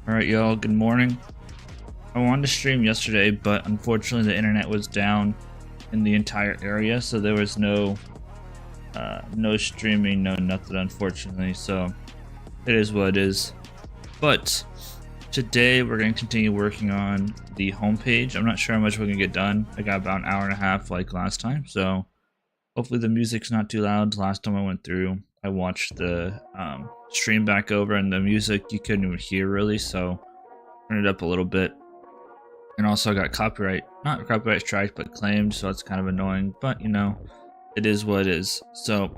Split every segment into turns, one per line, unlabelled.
Alright y'all, good morning. I wanted to stream yesterday, but unfortunately the internet was down in the entire area, so there was no streaming, no nothing, unfortunately, so it is what it is. But today we're going to continue working on the homepage. I'm not sure how much we're going to get done. I got about an hour and a half like last time, so hopefully the music's not too loud. Last time I went through, I watched the stream back over, and the music you couldn't even hear really, so turn it up a little bit. And also I got not copyright strike, but claimed, so it's kind of annoying, but you know, it is what it is. So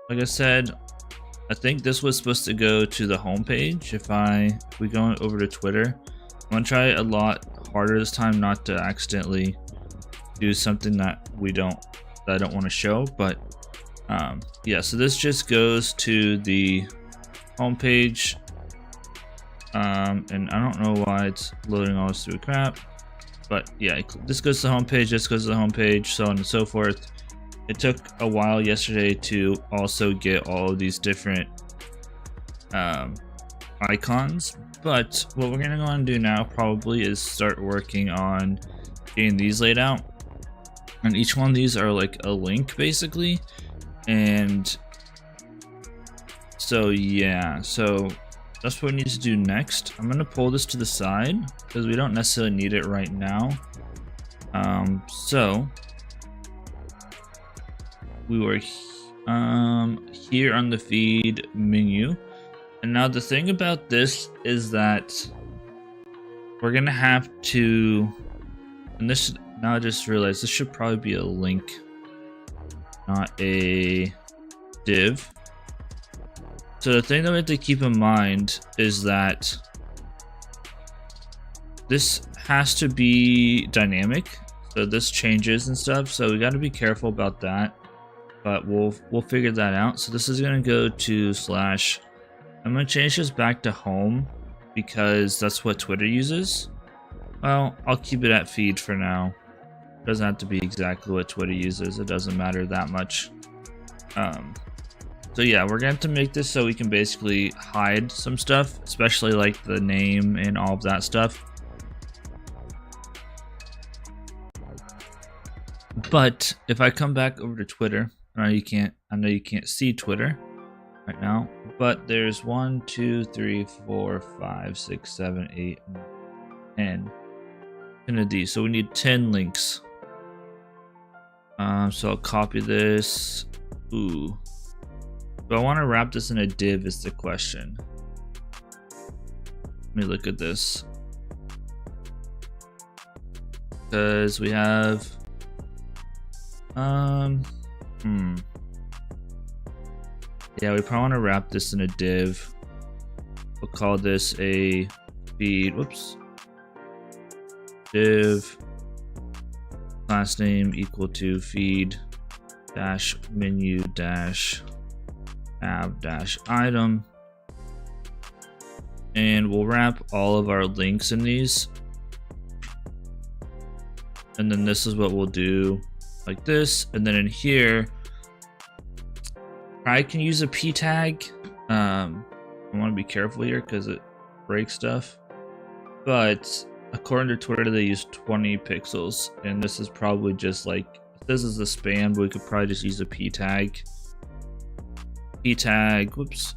like I said, I think this was supposed to go to the homepage. If we go over to Twitter, I'm gonna try a lot harder this time not to accidentally do something that I don't want to show, but yeah, so this just goes to the homepage, and I don't know why it's loading all this stupid crap, but yeah, this goes to the homepage, this goes to the homepage, so on and so forth. It took a while yesterday to also get all of these different icons, but what we're gonna go and do now probably is start working on getting these laid out, and each one of these are like a link basically. And so yeah, so that's what we need to do next. I'm gonna pull this to the side because we don't necessarily need it right now. So we were here on the feed menu, and now the thing about this is that we're gonna have to, and this, now I just realized this should probably be a link, not a div. So the thing that we have to keep in mind is that this has to be dynamic, so this changes and stuff, so we got to be careful about that, but we'll figure that out. So this is going to go to slash, I'm going to change this back to home because that's what Twitter uses. Well, I'll keep it at feed for now. Doesn't have to be exactly what Twitter uses, it doesn't matter that much. So yeah, we're gonna have to make this so we can basically hide some stuff, especially like the name and all of that stuff. But if I come back over to Twitter, I know you can't see Twitter right now, but there's 1, 2, 3, 4, 5, 6, 7, 8, 10 of these, so we need 10 links. So I'll copy this. Ooh, do I want to wrap this in a div is the question. Let me look at this, because we have yeah, we probably want to wrap this in a div. We'll call this a feed, whoops, div last name equal to feed dash menu dash tab dash item, and we'll wrap all of our links in these, and then this is what we'll do like this. And then in here I can use a p tag. I want to be careful here because it breaks stuff, but according to Twitter they use 20 pixels, and this is probably just like, this is a span, but we could probably just use a p tag, whoops,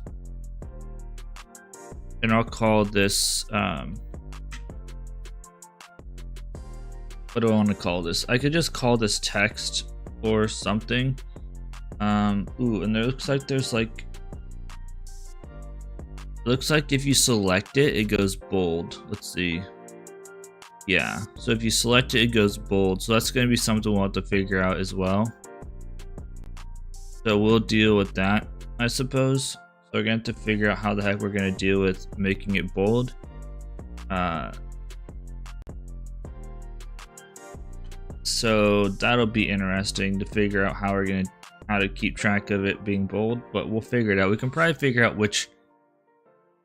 and I'll call this what do I want to call this? I could just call this text or something. Ooh, and there looks like there's like, it looks like if you select it, it goes bold. Let's see. Yeah, so if you select it, it goes bold. So that's going to be something we'll have to figure out as well. So we'll deal with that, I suppose. So we're going to have to figure out how the heck we're going to deal with making it bold. So that'll be interesting to figure out how to keep track of it being bold, but we'll figure it out. We can probably figure out which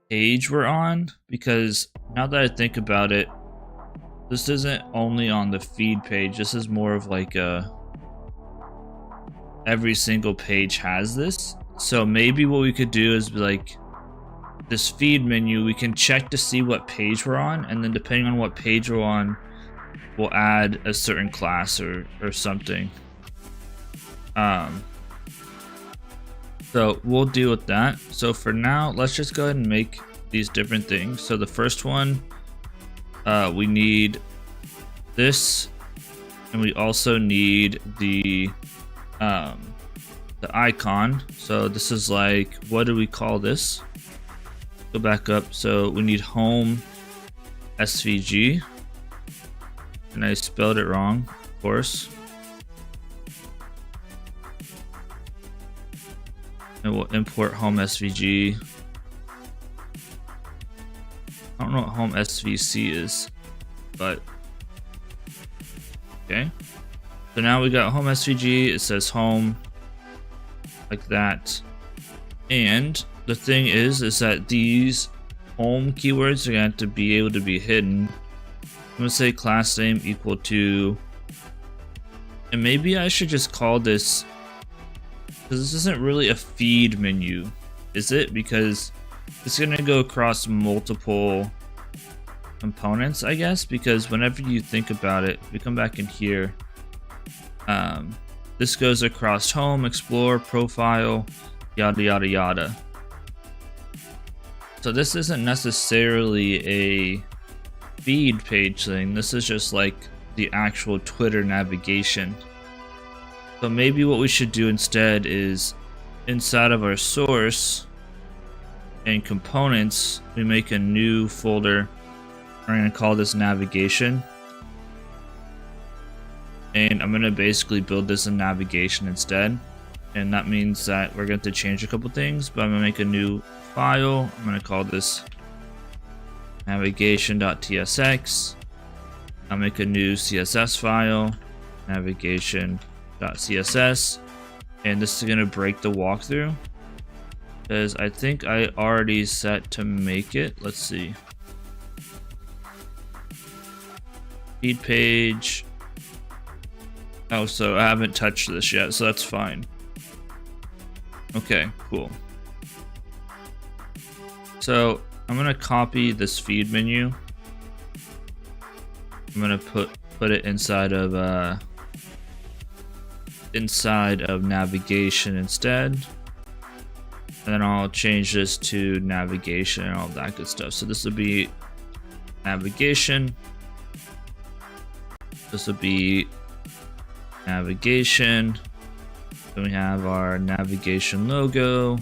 page we're on, because now that I think about it, this isn't only on the feed page. This is more of like every single page has this. So maybe what we could do is be like, this feed menu, we can check to see what page we're on, and then depending on what page we're on, we'll add a certain class or something. So we'll deal with that. So for now, let's just go ahead and make these different things. So the first one, we need this, and we also need the icon. So this is like, what do we call this? Go back up. So we need home SVG, and I spelled it wrong, of course. And we'll import home SVG. I don't know what home SVC is, but okay. So now we got home SVG. It says home like that. And the thing is that these home keywords are going to have to be able to be hidden. I'm going to say class name equal to, and maybe I should just call this, because this isn't really a feed menu, is it? Because it's going to go across multiple components, I guess, because whenever you think about it, if we come back in here, this goes across home, explore, profile, yada yada yada. So this isn't necessarily a feed page thing. This is just like the actual Twitter navigation. So maybe what we should do instead is inside of our source and components, we make a new folder. We're going to call this navigation. And I'm going to basically build this in navigation instead. And that means that we're going to change a couple things, but I'm going to make a new file. I'm going to call this navigation.tsx. I'll make a new CSS file, navigation.css, and this is going to break the walkthrough because I think I already set to make it. Let's see. Feed page. Oh, so I haven't touched this yet, so that's fine. Okay, cool. So I'm gonna copy this feed menu. I'm gonna put it inside of navigation instead, and then I'll change this to navigation and all that good stuff. So this will be navigation. This will be navigation. Then we have our navigation logo.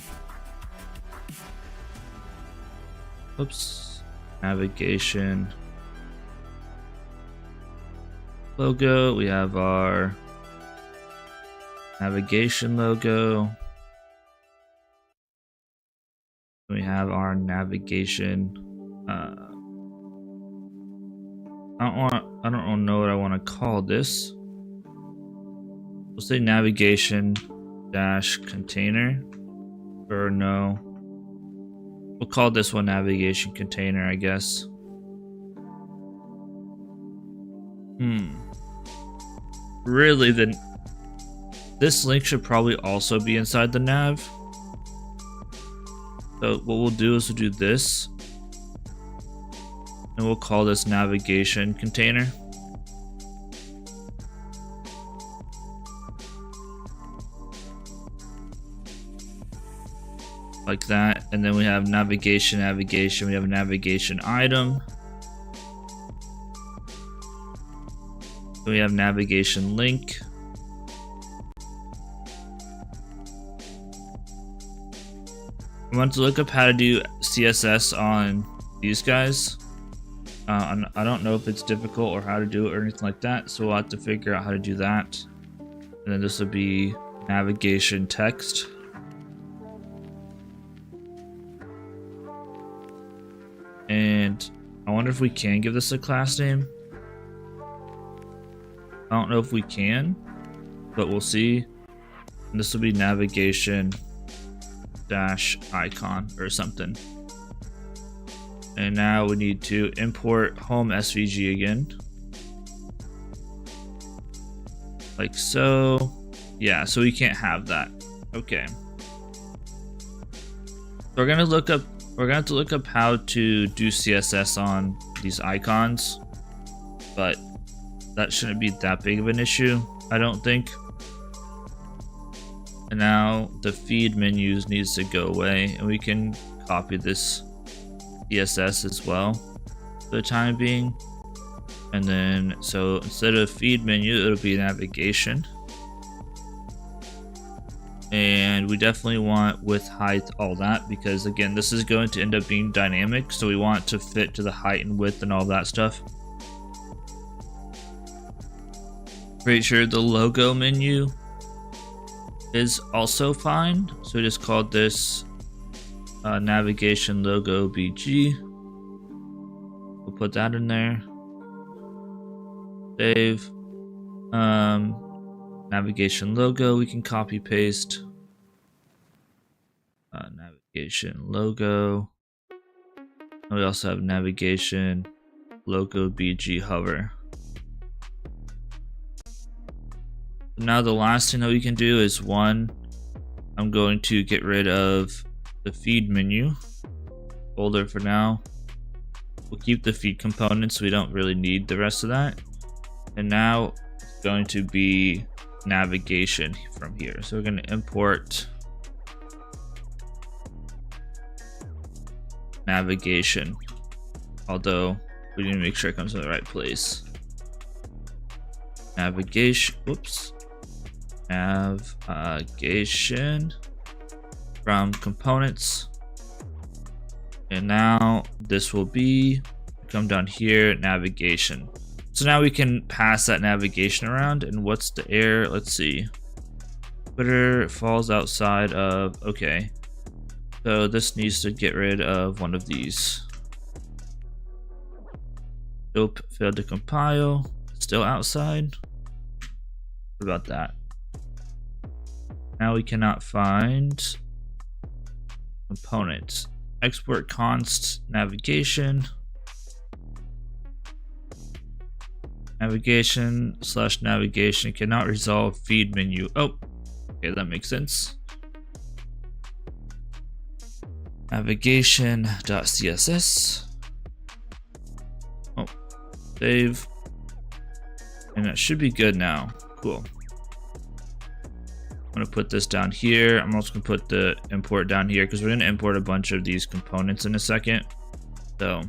Oops. Navigation logo. We have our navigation logo. We have our navigation. I don't know what I want to call this. We'll say navigation dash container, or no. We'll call this one navigation container, I guess. Really, then this link should probably also be inside the nav. So what we'll do is we'll do this, and we'll call this navigation container. Like that, and then we have navigation, we have a navigation item. We have navigation link. I want to look up how to do CSS on these guys. I don't know if it's difficult or how to do it or anything like that, so we'll have to figure out how to do that. And then this will be navigation text. And I wonder if we can give this a class name. I don't know if we can, but we'll see. And this will be navigation dash icon or something. And now we need to import home SVG again. Like so. Yeah, so we can't have that. Okay. So we're gonna look up We're gonna have to look up how to do CSS on these icons, but that shouldn't be that big of an issue, I don't think. And now the feed menus needs to go away, and we can copy this CSS as well for the time being. And then, so instead of feed menu, it'll be navigation. And we definitely want width, height, all that, because again, this is going to end up being dynamic, so we want it to fit to the height and width and all that stuff. Pretty sure the logo menu is also fine, so we just called this navigation logo BG. We'll put that in there. Save. Navigation logo, we can copy paste. Navigation logo. And we also have navigation logo BG hover. Now the last thing that we can do is one, I'm going to get rid of the feed menu folder for now. We'll keep the feed components, so we don't really need the rest of that. And now it's going to be navigation from here. So we're going to import navigation, although we need to make sure it comes to the right place. Navigation, whoops. Navigation from components. And now this will be, come down here, navigation. So now we can pass that navigation around. And what's the error? Let's see. Footer falls outside of, okay. So this needs to get rid of one of these. Nope, failed to compile. Still outside. What about that? Now we cannot find components. Export const navigation. Navigation / navigation cannot resolve feed menu. Oh, okay, that makes sense. Navigation.css. Oh, save. And that should be good now. Cool. I'm gonna put this down here. I'm also gonna put the import down here because we're gonna import a bunch of these components in a second. So,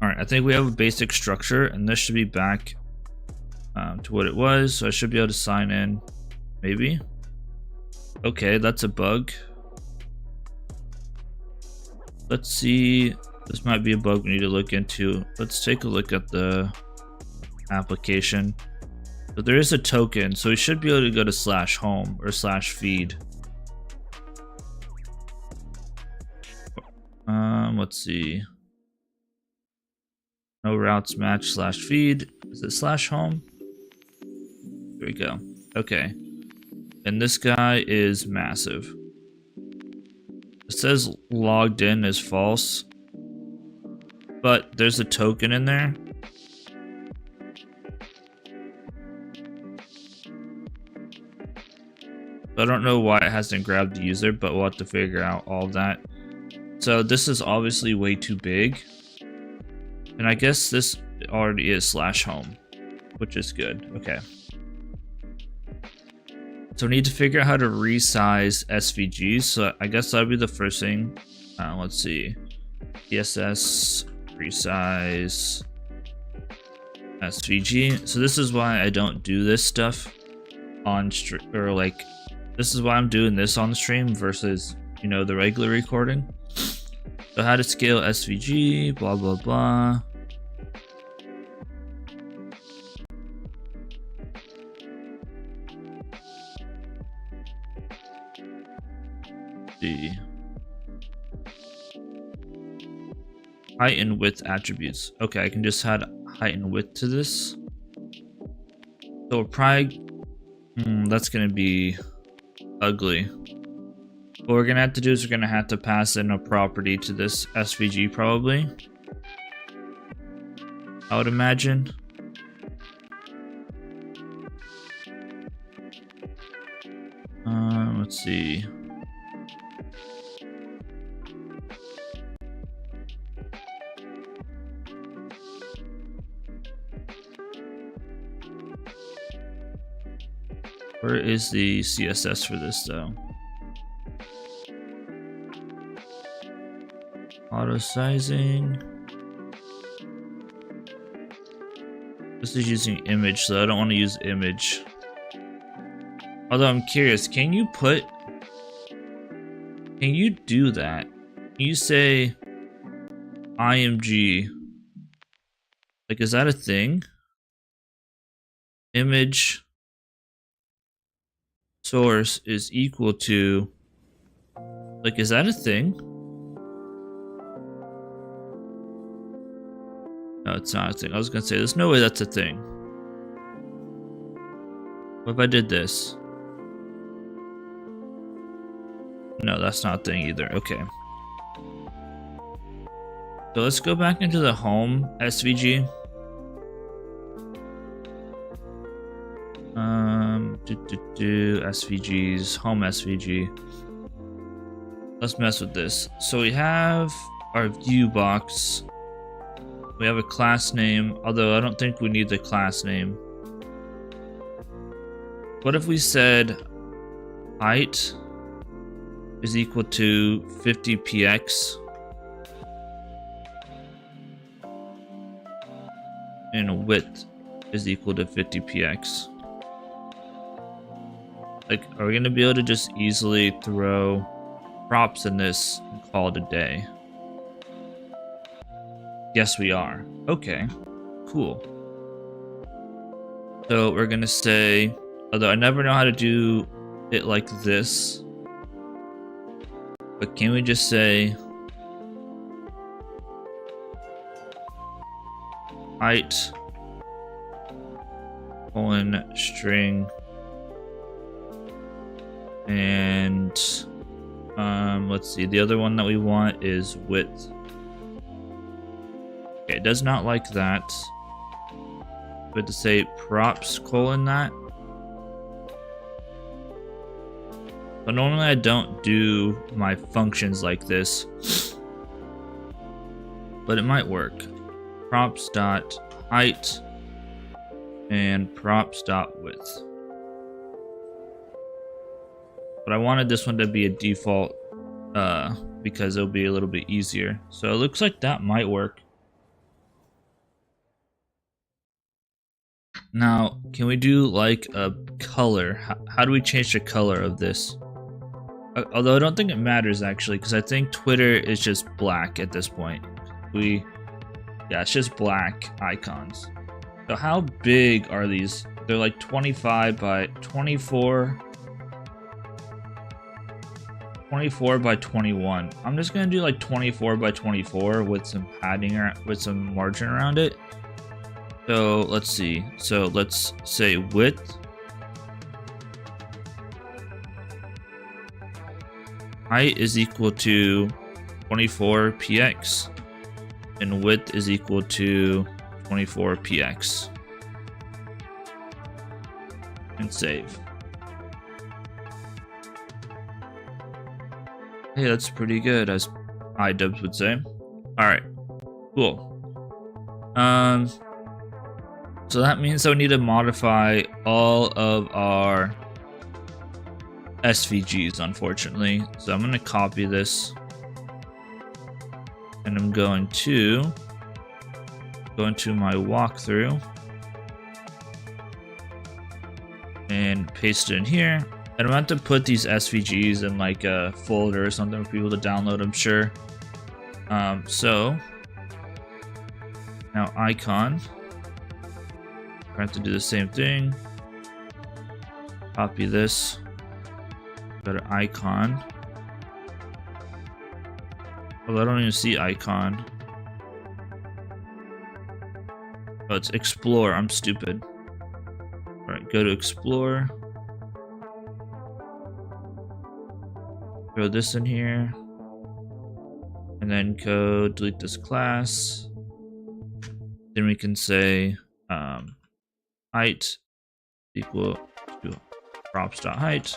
all right, I think we have a basic structure, and this should be back to what it was. So I should be able to sign in, maybe. Okay, that's a bug. Let's see. This might be a bug we need to look into. Let's take a look at the application. So there is a token, so we should be able to go to /home or /feed. Let's see. No routes match /feed. Is it /home? There we go. Okay. And this guy is massive. It says logged in is false, but there's a token in there. I don't know why it hasn't grabbed the user, but we'll have to figure out all of that. So this is obviously way too big. And I guess this already is /home, which is good. Okay. So we need to figure out how to resize SVGs. So I guess that'll be the first thing. Let's see. CSS resize SVG. So this is why I don't do this stuff on stream, or like, this is why I'm doing this on the stream versus, you know, the regular recording. So how to scale SVG, blah, blah, blah. The height and width attributes. Okay, I can just add height and width to this. So we're probably, that's gonna be ugly. What we're gonna have to do is we're gonna have to pass in a property to this SVG probably. I would imagine. Let's see. Where is the CSS for this though? Auto sizing. This is using image, so I don't want to use image. Although I'm curious, can you do that? Can you say IMG? Like, is that a thing? Image source is equal to, like, is that a thing? No, it's not a thing. I was gonna say, there's no way that's a thing. What if I did this? No, that's not a thing either. Okay. So let's go back into the home SVG. SVGs, home SVG. Let's mess with this. So we have our view box. We have a class name, although I don't think we need the class name. What if we said height is equal to 50px and width is equal to 50px? Like, are we gonna be able to just easily throw props in this and call it a day? Yes, we are. Okay, cool. So we're gonna say, although I never know how to do it like this, but can we just say height colon string and let's see, the other one that we want is width. Okay, it does not like that. We have to say props colon that. But normally I don't do my functions like this, but it might work. Props dot height and props dot width. But I wanted this one to be a default because it'll be a little bit easier. So it looks like that might work. Now, can we do like a color? How do we change the color of this? Although I don't think it matters actually, because I think Twitter is just black at this point. Yeah, it's just black icons. So how big are these? They're like 25 by 24. 24 by 21. I'm just gonna do like 24 by 24 with some padding or with some margin around it. So let's see. So let's say width. Height is equal to 24px and width is equal to 24px. And save. Hey, that's pretty good, as iDubbbz would say. Alright, cool. So that means that we need to modify all of our SVGs, unfortunately. So I'm going to copy this. And I'm going to go into my walkthrough. And paste it in here. And I'm going to put these SVGs in like a folder or something for people to download, I'm sure. So now icon. I have to do the same thing. Copy this. Go to icon. Well, I don't even see icon. Oh, it's explore. I'm stupid. Alright, go to explore. Throw this in here. And then go delete this class. Then we can say height equal to props.height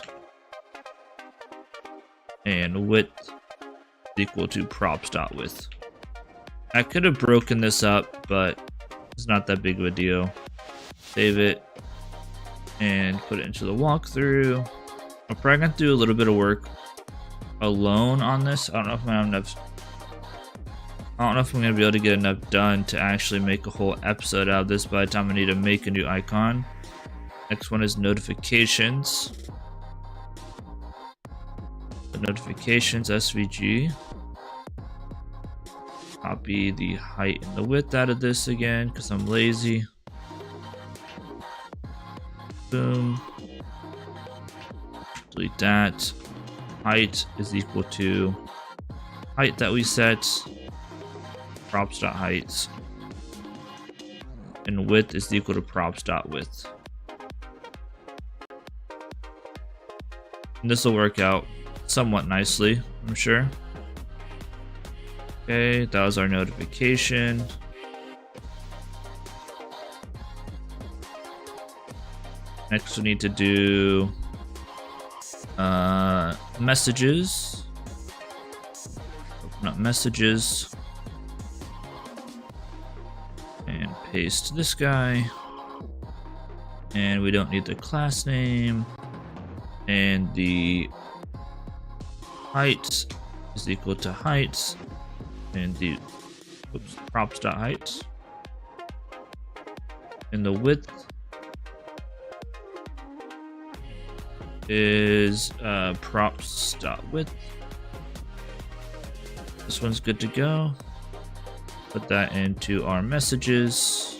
and width equal to props.width. I could have broken this up, but it's not that big of a deal. Save it and put it into the walkthrough. I'm probably gonna do a little bit of work alone on this. I don't know if I'm gonna be able to get enough done to actually make a whole episode out of this by the time I need to make a new icon. Next one is notifications. The notifications SVG. Copy the height and the width out of this again because I'm lazy. Boom. Delete that. Height is equal to height that we set. Props.height. And width is equal to props.width. And this will work out somewhat nicely, I'm sure. Okay, that was our notification. Next we need to do messages. Open up messages. And paste this guy. And we don't need the class name. And the height is equal to height. And the props.height. And the width is props.width. This one's good to go. Put that into our messages.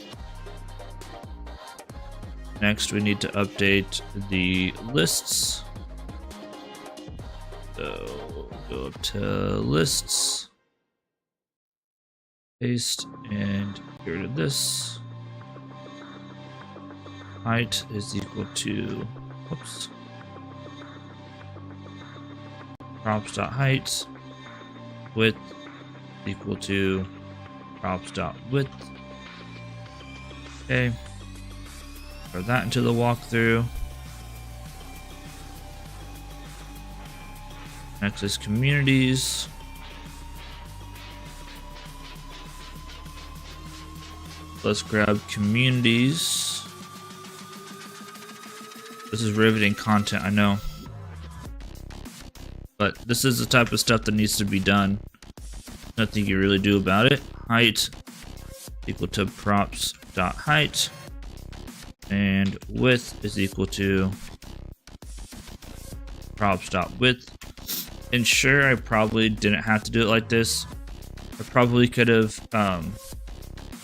Next, we need to update the lists. So go up to lists, paste, and get rid of this. Height is equal to, whoops, props.height, width equal to props.width. Okay, throw that into the walkthrough. Next is communities. Let's grab communities. This is riveting content, I know. But this is the type of stuff that needs to be done. Nothing you really do about it. Height equal to props.height. And width is equal to props.width. And sure, I probably didn't have to do it like this. I probably could have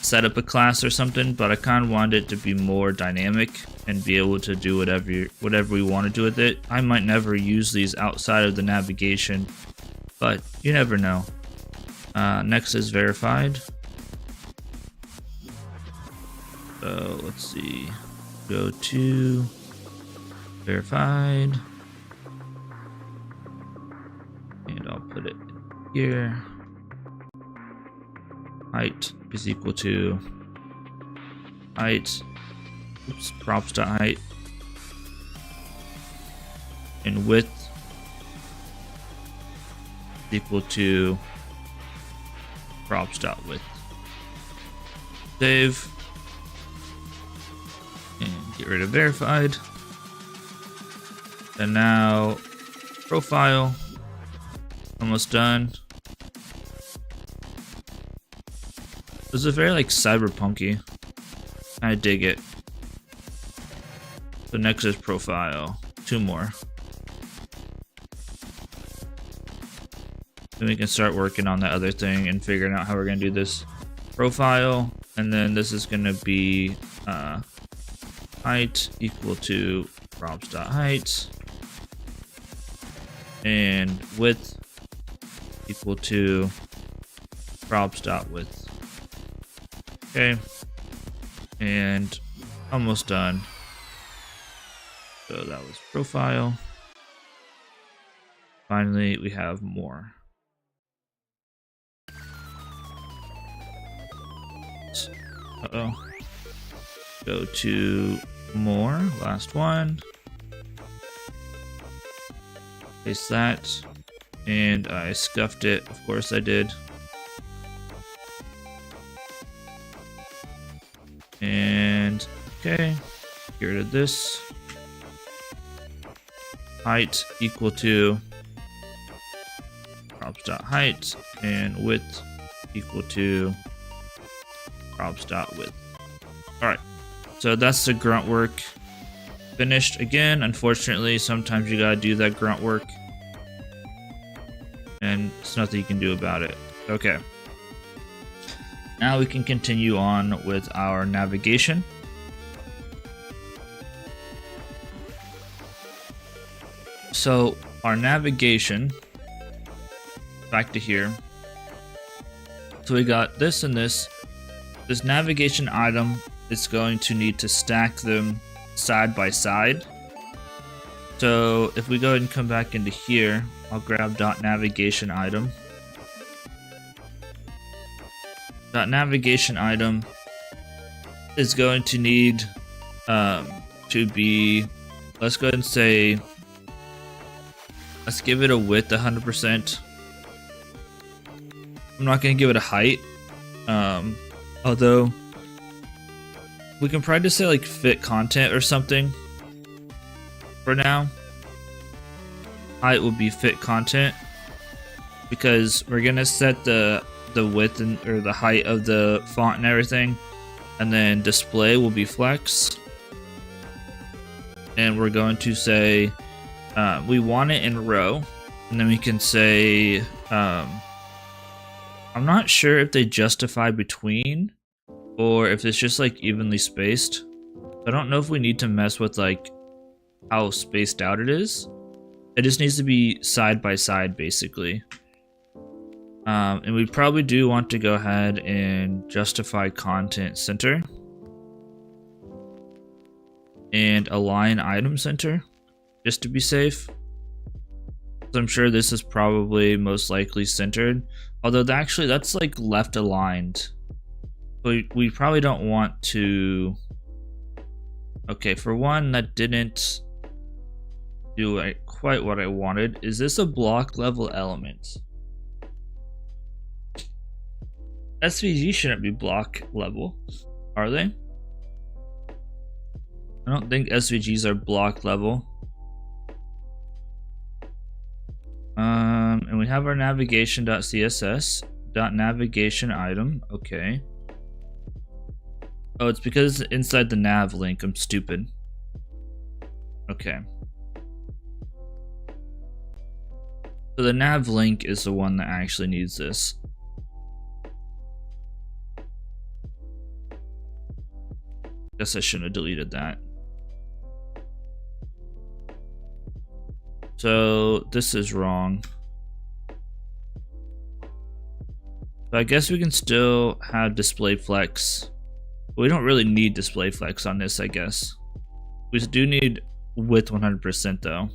set up a class or something, but I kind of wanted it to be more dynamic and be able to do whatever we want to do with it. I might never use these outside of the navigation, but you never know. Next is verified. So let's see. Go to verified. And I'll put it here. Height is equal to height, oops, props.height, and width is equal to props.width. Save and get rid of verified. And now profile, almost done. This is very like cyberpunky. I dig it. So next is profile. 2 more. Then we can start working on the other thing and figuring out how we're gonna do this. Profile, and then this is gonna be height equal to props.height, and width equal to props.width. Okay, and almost done. So that was profile. Finally, we have more. Uh-oh. Go to more, last one. Paste that. And I scuffed it, of course I did. And okay, get rid of this. height equal to props.height and width equal to props.width. All right, so that's the grunt work finished. Again, unfortunately, sometimes you gotta do that grunt work, and it's nothing you can do about it. Okay, now we can continue on with our navigation. So our navigation, back to here. So we got this and this. This navigation item is going to need to stack them side by side. So if we go ahead and come back into here, I'll grab .navigation item. .navigation item is going to need to be, let's go ahead and say, let's give it a width 100%. I'm not going to give it a height. Although we can probably just say like fit content or something for now. Height will be fit content because we're going to set the width and or the height of the font and everything, and then display will be flex. And we're going to say we want it in row, and then we can say I'm not sure if they justify between or if it's just like evenly spaced. I don't know if we need to mess with like how spaced out it is. It just needs to be side by side basically. And we probably do want to go ahead and justify content center and align item center just to be safe. So I'm sure this is probably most likely centered, although actually that's like left aligned. We probably don't want to. Okay, for one, that didn't do quite what I wanted. Is this a block level element? SVG shouldn't be block level, are they? I don't think SVGs are block level. And we have our navigation.css .navigation item. Okay. Oh, it's because it's inside the nav link. I'm stupid. Okay. So the nav link is the one that actually needs this. Guess I shouldn't have deleted that. So this is wrong. But I guess we can still have display flex. We don't really need display flex on this, I guess. We do need width 100% though.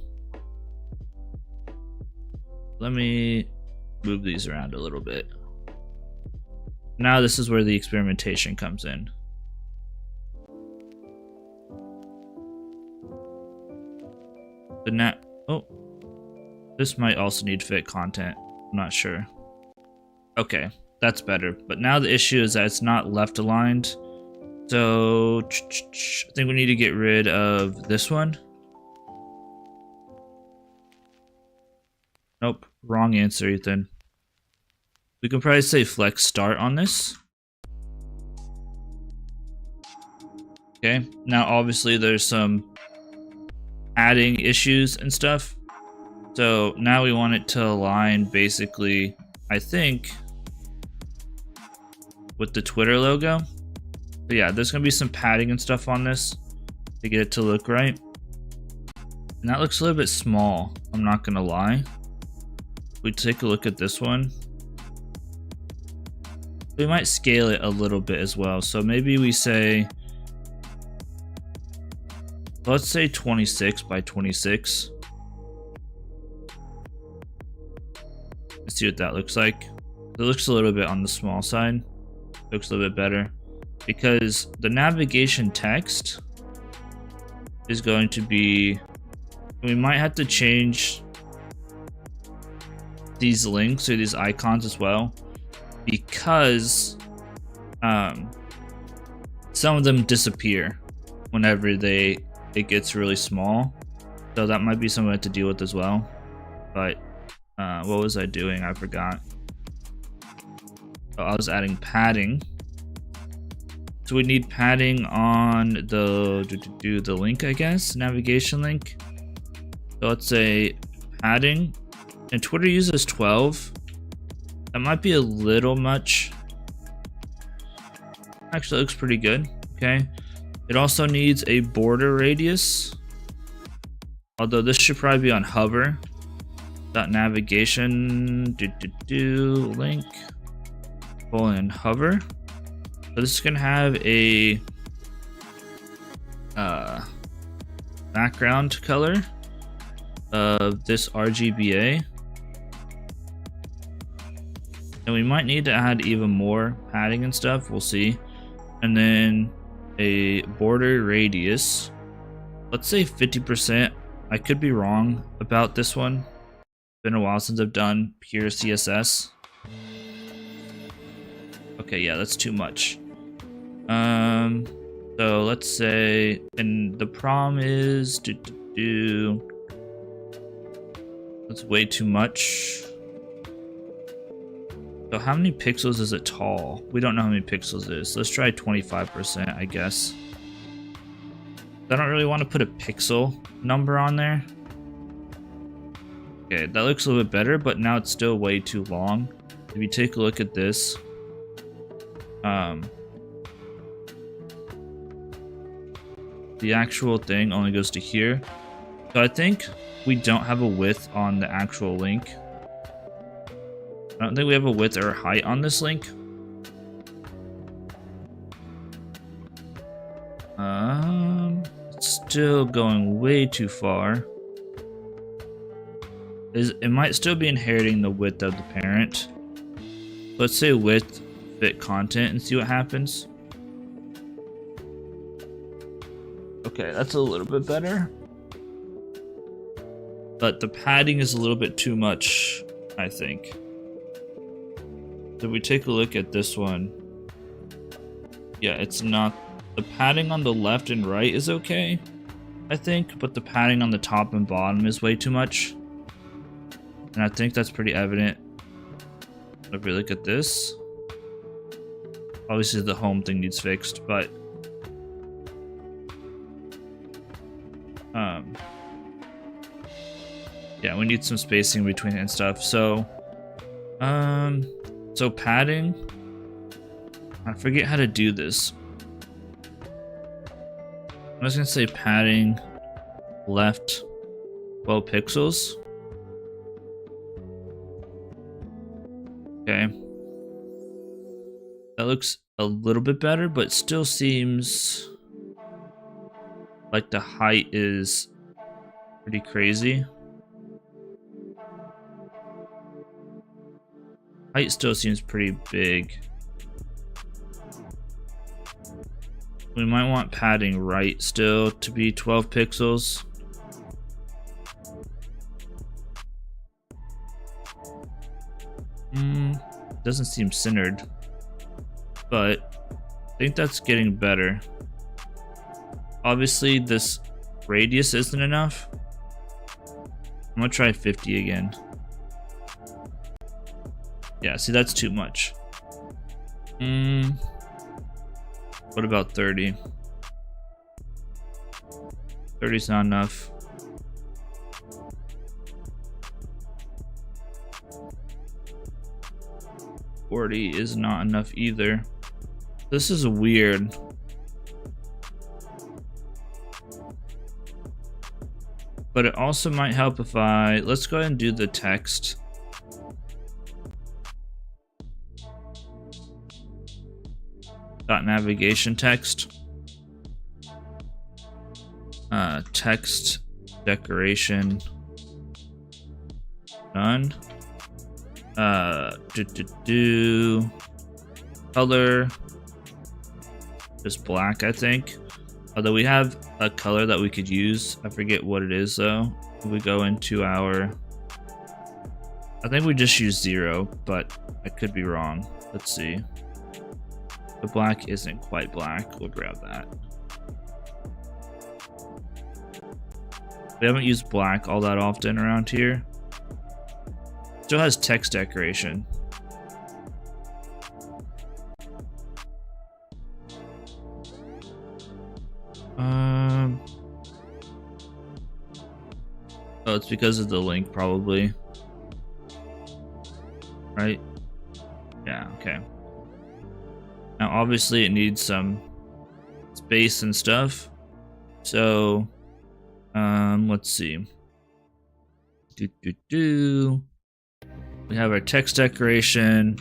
Let me move these around a little bit. Now this is where the experimentation comes in. But now, oh, this might also need fit content. I'm not sure. Okay, that's better. But now the issue is that it's not left aligned. So I think we need to get rid of this one. Nope, wrong answer, Ethan. We can probably say flex start on this. Okay, now obviously there's some adding issues and stuff. So now we want it to align basically, I think, with the Twitter logo. So yeah, there's gonna be some padding and stuff on this to get it to look right. And that looks a little bit small, I'm not gonna lie. We take a look at this one. We might scale it a little bit as well. So maybe we say, let's say 26 by 26. Let's see what that looks like. It looks a little bit on the small side. Looks a little bit better because the navigation text is going to be, we might have to change these links or these icons as well, because some of them disappear whenever it gets really small. So that might be something I have to deal with as well. But what was I doing? I forgot. Oh, I was adding padding. So we need padding on the link, I guess, navigation link. So let's say padding, and Twitter uses 12. That might be a little much. Actually, looks pretty good. Okay. It also needs a border radius. Although this should probably be on hover. Navigation link hover. So this is gonna have a background color of this RGBA, and we might need to add even more padding and stuff. We'll see. And then a border radius. Let's say 50%. I could be wrong about this one. Been a while since I've done pure CSS. Okay, yeah, that's too much. So let's say, and the problem is that's way too much. So how many pixels is it tall? We don't know how many pixels it is. Let's try 25%, I guess. I don't really want to put a pixel number on there. Okay, that looks a little bit better, but now it's still way too long. If you take a look at this, the actual thing only goes to here. So I think we don't have a width on the actual link. I don't think we have a width or height on this link. It's still going way too far. It might still be inheriting the width of the parent. Let's say width fit content and see what happens. Okay, that's a little bit better. But the padding is a little bit too much, I think. So if we take a look at this one, yeah, it's not. The padding on the left and right is okay, I think, but the padding on the top and bottom is way too much. And I think that's pretty evident if we look at this. Obviously the home thing needs fixed, but yeah, we need some spacing between it and stuff. So so padding, I forget how to do this. I'm just gonna say padding left 12 pixels. Okay. That looks a little bit better, but still seems like the height is pretty crazy. Height still seems pretty big. We might want padding right still to be 12 pixels. Doesn't seem centered, but I think that's getting better. Obviously this radius isn't enough. I'm gonna try 50 again. Yeah, see, that's too much. What about 30? 30's not enough. $40 is not enough either. This is weird. But it also might help if let's go ahead and do the text. Navigation text. Text decoration. None. Color. Just black, I think. Although we have a color that we could use. I forget what it is though. If we go into I think we just use 0, but I could be wrong. Let's see. The black isn't quite black. We'll grab that. We haven't used black all that often around here. Still has text decoration. Oh, it's because of the link, probably. Right? Yeah, okay. Now, obviously, it needs some space and stuff. So, let's see. We have our text decoration.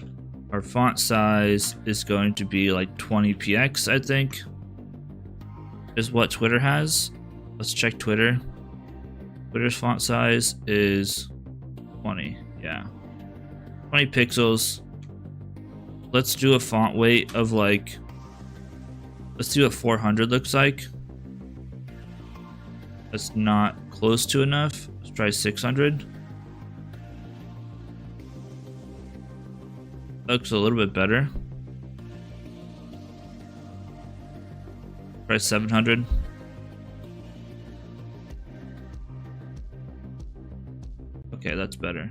Our font size is going to be like 20px, I think, is what Twitter has. Let's check Twitter. Twitter's font size is 20. Yeah, 20 pixels. Let's do a font weight of like, let's see what 400 looks like. That's not close to enough. Let's try 600. Looks a little bit better. Try 700. Okay, that's better.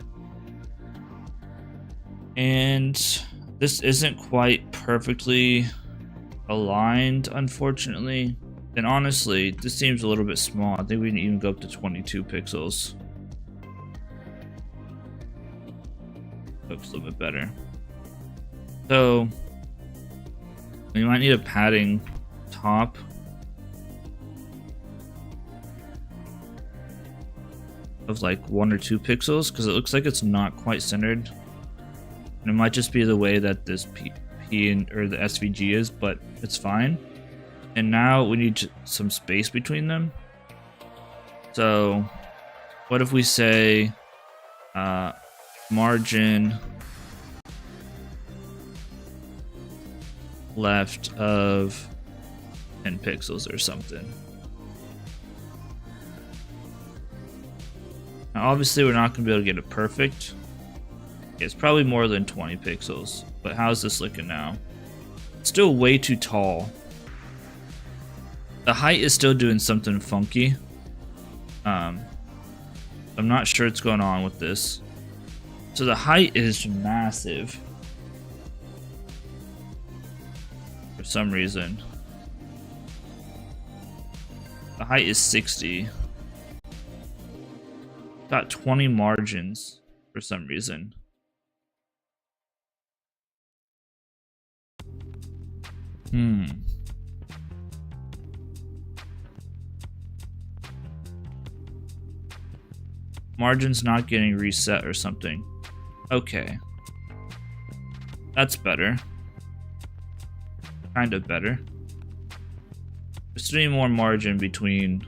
And this isn't quite perfectly aligned, unfortunately. And honestly, this seems a little bit small. I think we can even go up to 22 pixels. Looks a little bit better. So we might need a padding top. Of like 1 or 2 pixels, because it looks like it's not quite centered. And it might just be the way that this or the SVG is, but it's fine. And now we need some space between them. So what if we say margin left of 10 pixels or something. Now obviously we're not going to be able to get it perfect. It's probably more than 20 pixels, but how's this looking now? It's still way too tall. The height is still doing something funky. I'm not sure what's going on with this. So the height is massive. For some reason. The height is 60. Got 20 margins for some reason. Margin's not getting reset or something. Okay. That's better. Kind of better. There's still need more margin between.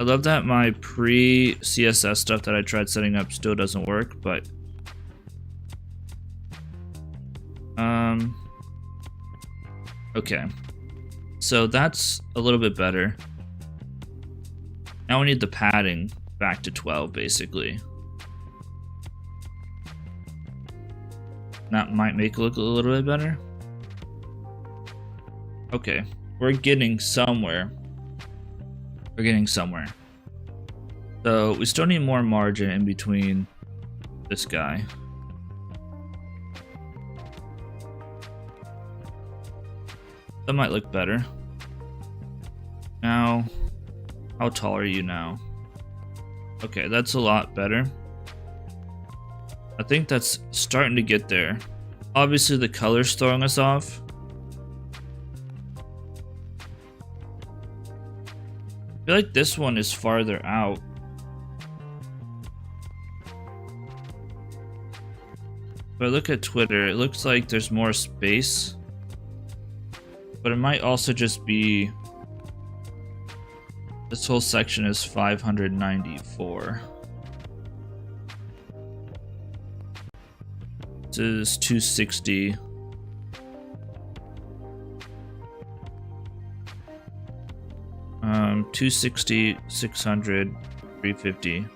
I love that my pre-CSS stuff that I tried setting up still doesn't work, but okay. So that's a little bit better. Now we need the padding back to 12 basically. That might make it look a little bit better. Okay, we're getting somewhere. We're getting somewhere. So we still need more margin in between this guy. That might look better. Now, how tall are you now? Okay, that's a lot better. I think that's starting to get there. Obviously the color's throwing us off. I feel like this one is farther out. If I look at Twitter, it looks like there's more space. But it might also just be this whole section is 594. This is 260. Um, 260, 600, 350.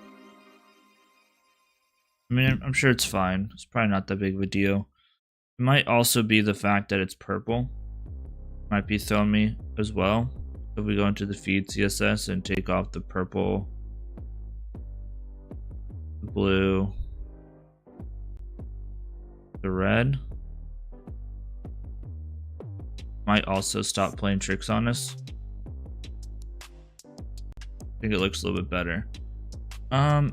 I mean, I'm sure it's fine. It's probably not that big of a deal. It might also be the fact that it's purple. Might be throwing me as well. If we go into the feed CSS and take off the purple, the blue, the red, might also stop playing tricks on us. I think it looks a little bit better.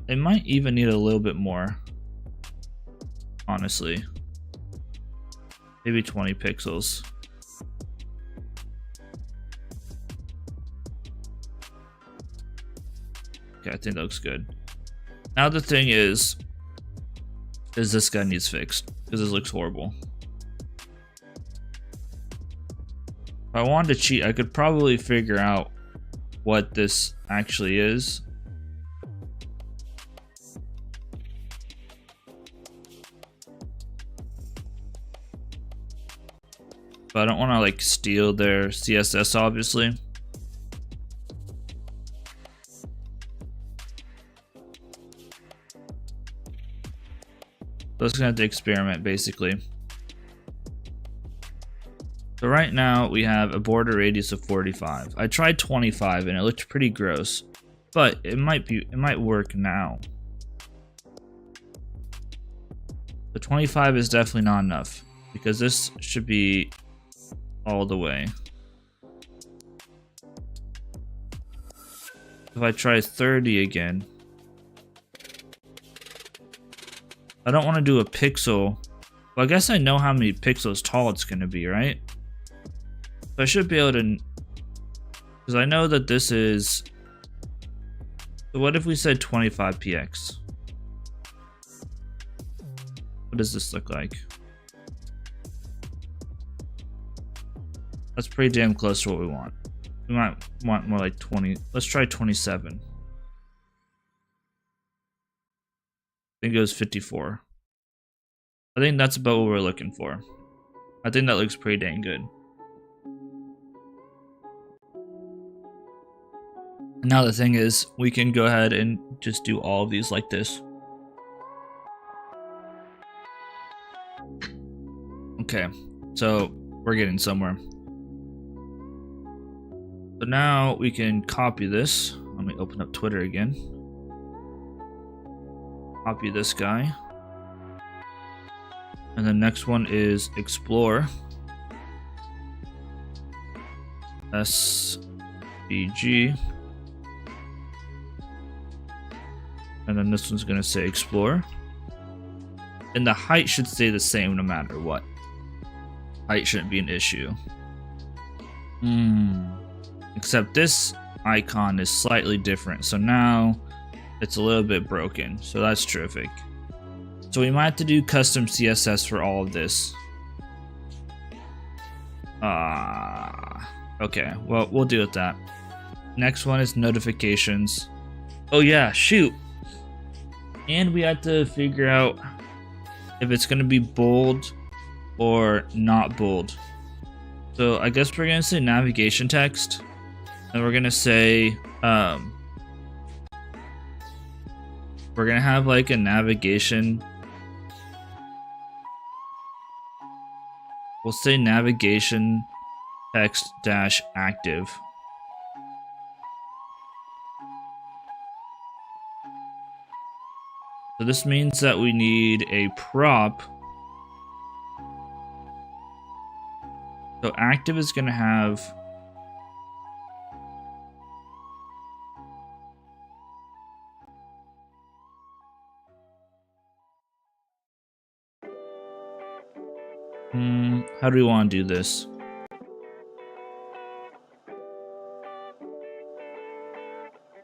It might even need a little bit more, honestly. Maybe 20 pixels. Okay, I think that looks good. Now the thing is this guy needs fixed because this looks horrible. If I wanted to cheat, I could probably figure out what this actually is. But I don't want to like steal their CSS, obviously. So it's gonna have to experiment basically. So right now we have a border radius of 45. I tried 25 and it looked pretty gross, but it might work now. The 25 is definitely not enough because this should be all the way. If I try 30 again, I don't want to do a pixel. Well, I guess I know how many pixels tall it's going to be, right? So I should be able to, because I know that this is, so what if we said 25px? What does this look like? That's pretty damn close to what we want. We might want more like 20. Let's try 27. I think it was 54. I think that's about what we're looking for. I think that looks pretty dang good. Now the thing is, we can go ahead and just do all of these like this. Okay, so we're getting somewhere. So now we can copy this. Let me open up Twitter again. Copy this guy. And the next one is explore. SVG. And then this one's gonna say explore. And the height should stay the same no matter what. Height shouldn't be an issue. Except this icon is slightly different. So now it's a little bit broken. So that's terrific. So we might have to do custom CSS for all of this. Okay, well, we'll deal with that. Next one is notifications. Oh yeah, shoot. And we have to figure out if it's gonna be bold or not bold. So I guess we're gonna say navigation text. And we're gonna say, we're gonna have like a navigation. We'll say navigation text dash active. So this means that we need a prop. So active is gonna have how do we want to do this?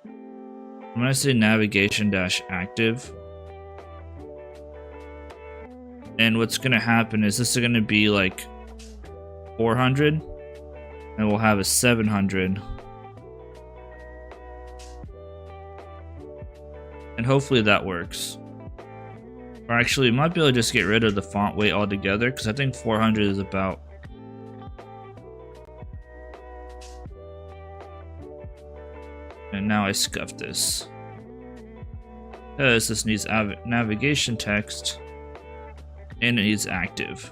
I'm gonna say navigation dash active. And what's gonna happen is this is gonna be like 400 and we'll have a 700. And hopefully that works. Or actually, we might be able to just get rid of the font weight altogether because I think 400 is about. And now I scuffed this. Because this needs navigation text and it needs active.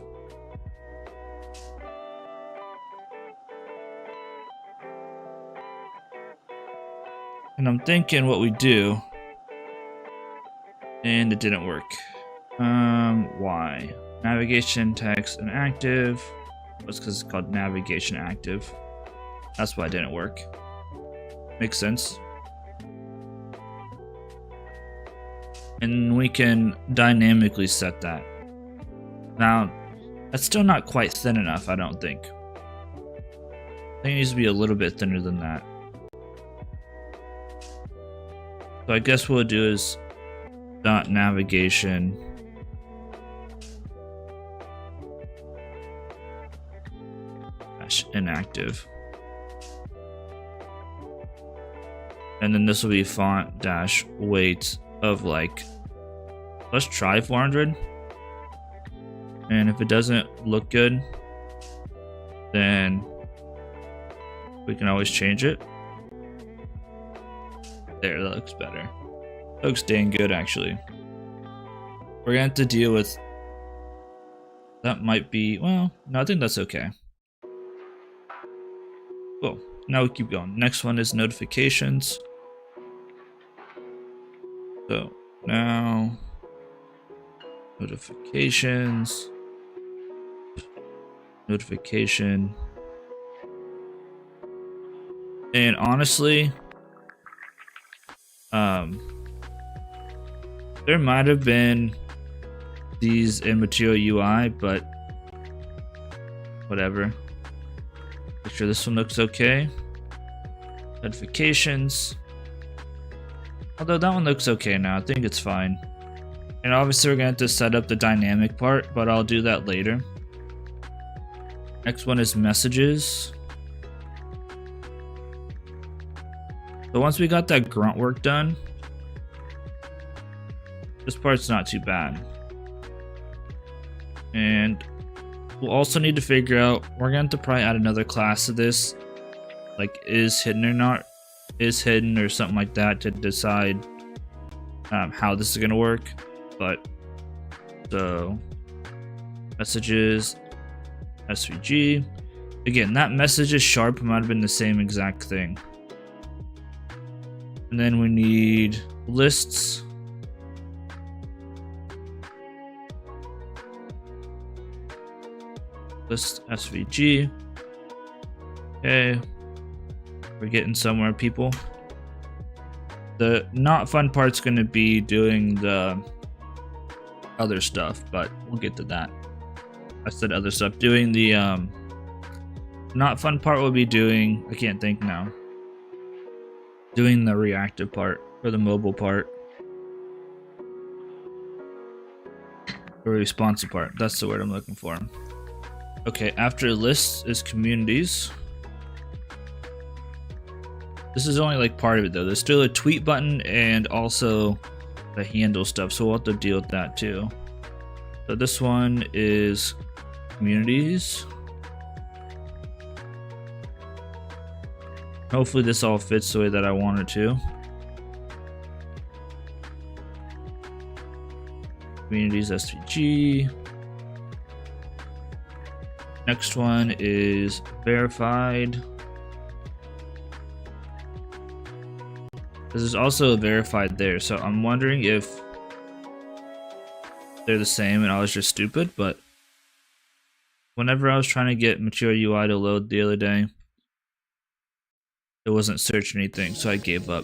And I'm thinking what we do, and it didn't work. Why? Navigation text inactive. That's because it's called navigation active. That's why it didn't work. Makes sense. And we can dynamically set that. Now, that's still not quite thin enough, I don't think. I think it needs to be a little bit thinner than that. So I guess what we'll do is dot navigation dash inactive. And then this will be font dash weight of like, let's try 400. And if it doesn't look good, then we can always change it. There, that looks better. That looks dang good, actually. We're gonna have to deal with... That might be... Well, no, I think that's okay. Cool. Now we keep going. Next one is notifications. So, now... Notifications... Notification... And honestly... there might have been these in Material UI, but whatever. Make sure this one looks okay. Notifications. Although that one looks okay now, I think it's fine. And obviously we're going to have to set up the dynamic part, but I'll do that later. Next one is messages. So once we got that grunt work done, this part's not too bad. And we'll also need to figure out, we're going to probably add another class to this, like is hidden or not, is hidden or something like that to decide how this is going to work. But so messages, SVG. Again, that message is sharp might have been the same exact thing. And then we need lists. List SVG. Okay. We're getting somewhere, people. The not fun part's gonna be doing the other stuff, but we'll get to that. I said other stuff. Doing the not fun part will be doing, I can't think now. Doing the reactive part, or the mobile part. Or responsive part, that's the word I'm looking for. Okay, after lists is communities. This is only like part of it though. There's still a tweet button and also the handle stuff, so we'll have to deal with that too. So this one is communities. Hopefully this all fits the way that I want it to. Communities SVG. Next one is verified. There's also a verified there, so I'm wondering if they're the same and I was just stupid, but whenever I was trying to get Material UI to load the other day, it wasn't searching anything, so I gave up.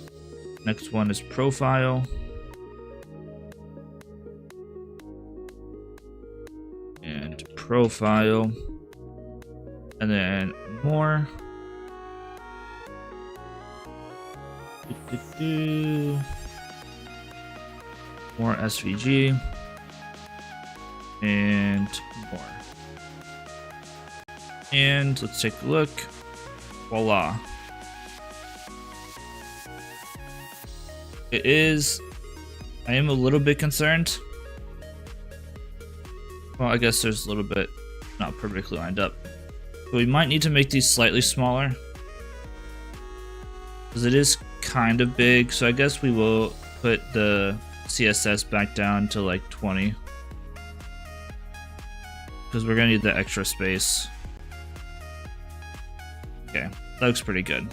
Next one is profile. And profile. And then more. More SVG. And more. And let's take a look. Voila. It is. I am a little bit concerned. Well, I guess there's a little bit not perfectly lined up. But we might need to make these slightly smaller. Because it is kind of big. So I guess we will put the CSS back down to like 20. Because we're going to need the extra space. Okay, that looks pretty good.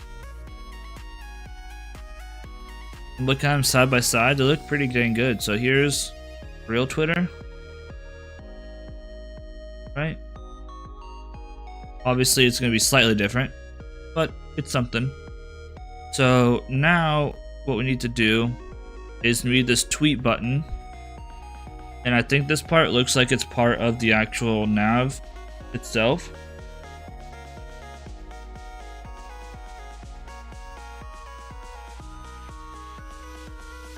Look at them side by side, they look pretty dang good. So here's real Twitter, right? Obviously it's going to be slightly different, but it's something. So now what we need to do is we need this tweet button, and I think this part looks like it's part of the actual nav itself.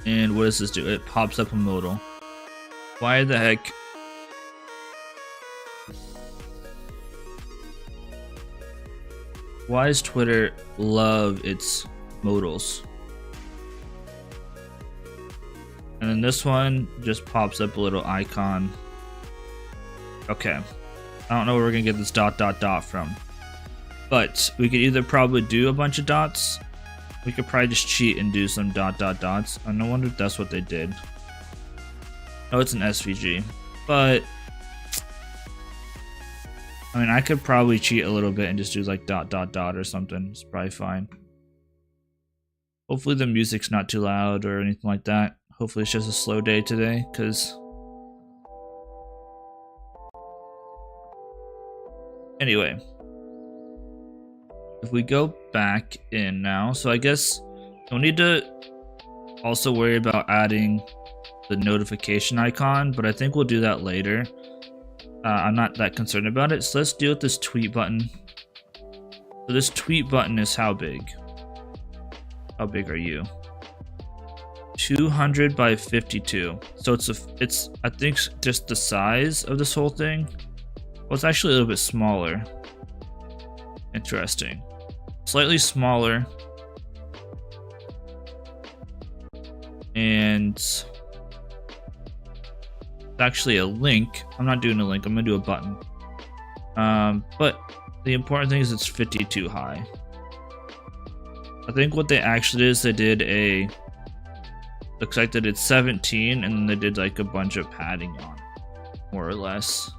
And what does this do? It pops up a modal. Why the heck? Why does Twitter love its modals? And then this one just pops up a little icon. Okay. I don't know where we're gonna get this ... from. But we could either probably do a bunch of dots. We could probably just cheat and do some ... dots. I no wonder if that's what they did. Oh, it's an SVG. But I mean, I could probably cheat a little bit and just do like ... or something. It's probably fine. Hopefully the music's not too loud or anything like that. Hopefully it's just a slow day today, because anyway, if we go back in now, so I guess we'll need to also worry about adding the notification icon, but I think we'll do that later. I'm not that concerned about it, so let's deal with this tweet button. So this tweet button is how big? How big are you? 200 by 52. So it's I think just the size of this whole thing. Well, it's actually a little bit smaller. Interesting. Slightly smaller. And it's actually a link. I'm not doing a link, I'm gonna do a button. But the important thing is it's 52 high. I think what they actually did is they did a, looks like they did 17 and then they did like a bunch of padding on, more or less.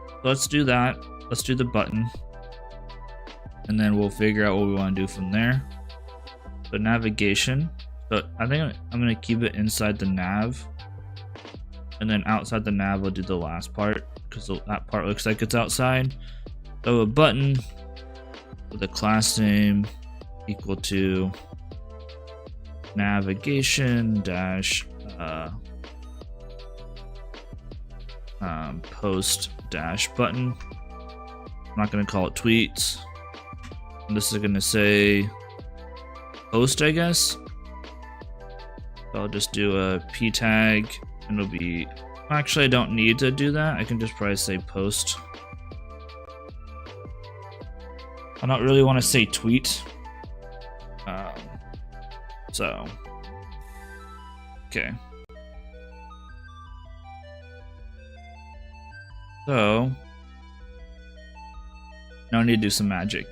So let's do that. Let's do the button, and then we'll figure out what we want to do from there. So navigation. So I think I'm gonna keep it inside the nav, and then outside the nav we'll do the last part, because that part looks like it's outside. So a button with a class name equal to navigation dash post dash button. I'm not going to call it tweets. And this is going to say post, I guess. So I'll just do a p tag, and it'll be, actually I don't need to do that. I can just probably say post. I don't really want to say tweet. So, okay. So, now I need to do some magic.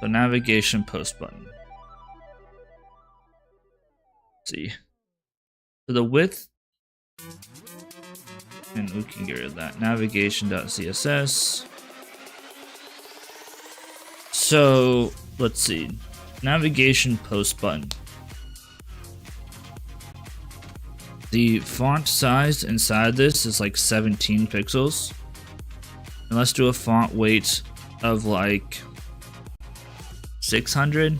So navigation post button. Let's see. So the width, and we can get rid of that. Navigation.css. So let's see. Navigation post button. The font size inside this is like 17 pixels. And let's do a font weight of like 600.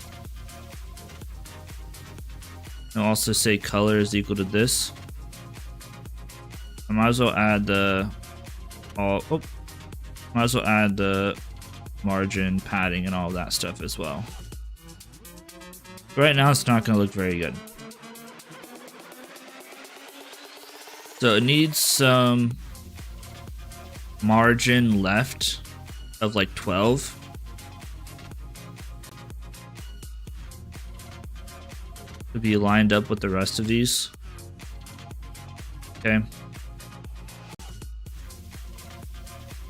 I'll also say color is equal to this. I might as well add the might as well add the margin, padding, and all of that stuff as well. Right now it's not going to look very good. So it needs some margin left of like 12. To be lined up with the rest of these. Okay.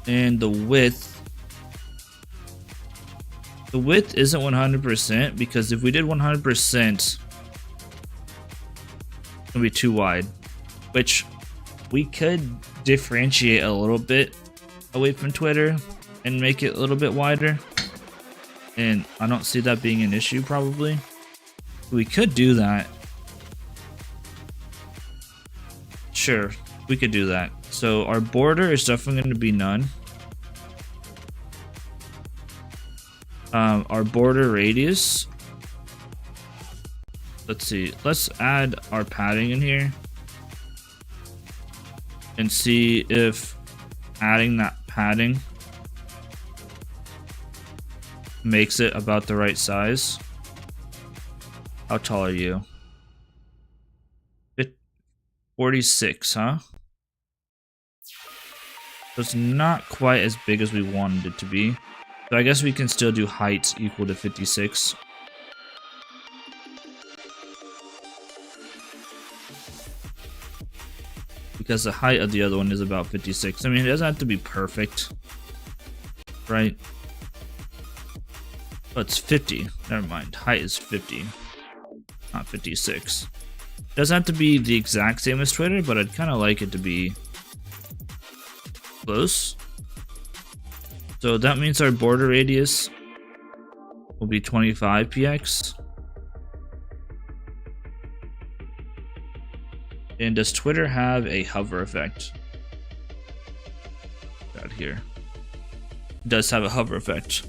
And the width isn't 100%, because if we did 100%, it's gonna be too wide, which we could differentiate a little bit away from Twitter and make it a little bit wider. And I don't see that being an issue probably. We could do that. Sure, we could do that. So our border is definitely going to be none. Our border radius. Let's see. Let's add our padding in here. And see if adding that padding makes it about the right size. How tall are you? 46, huh? So it's not quite as big as we wanted it to be. So I guess we can still do height equal to 56. Because the height of the other one is about 56. I mean, it doesn't have to be perfect, right? Oh, it's 50. Never mind. Height is 50, not 56. Doesn't have to be the exact same as Twitter, but I'd kind of like it to be close. So that means our border radius will be 25 px. And does Twitter have a hover effect? Out here. It does have a hover effect.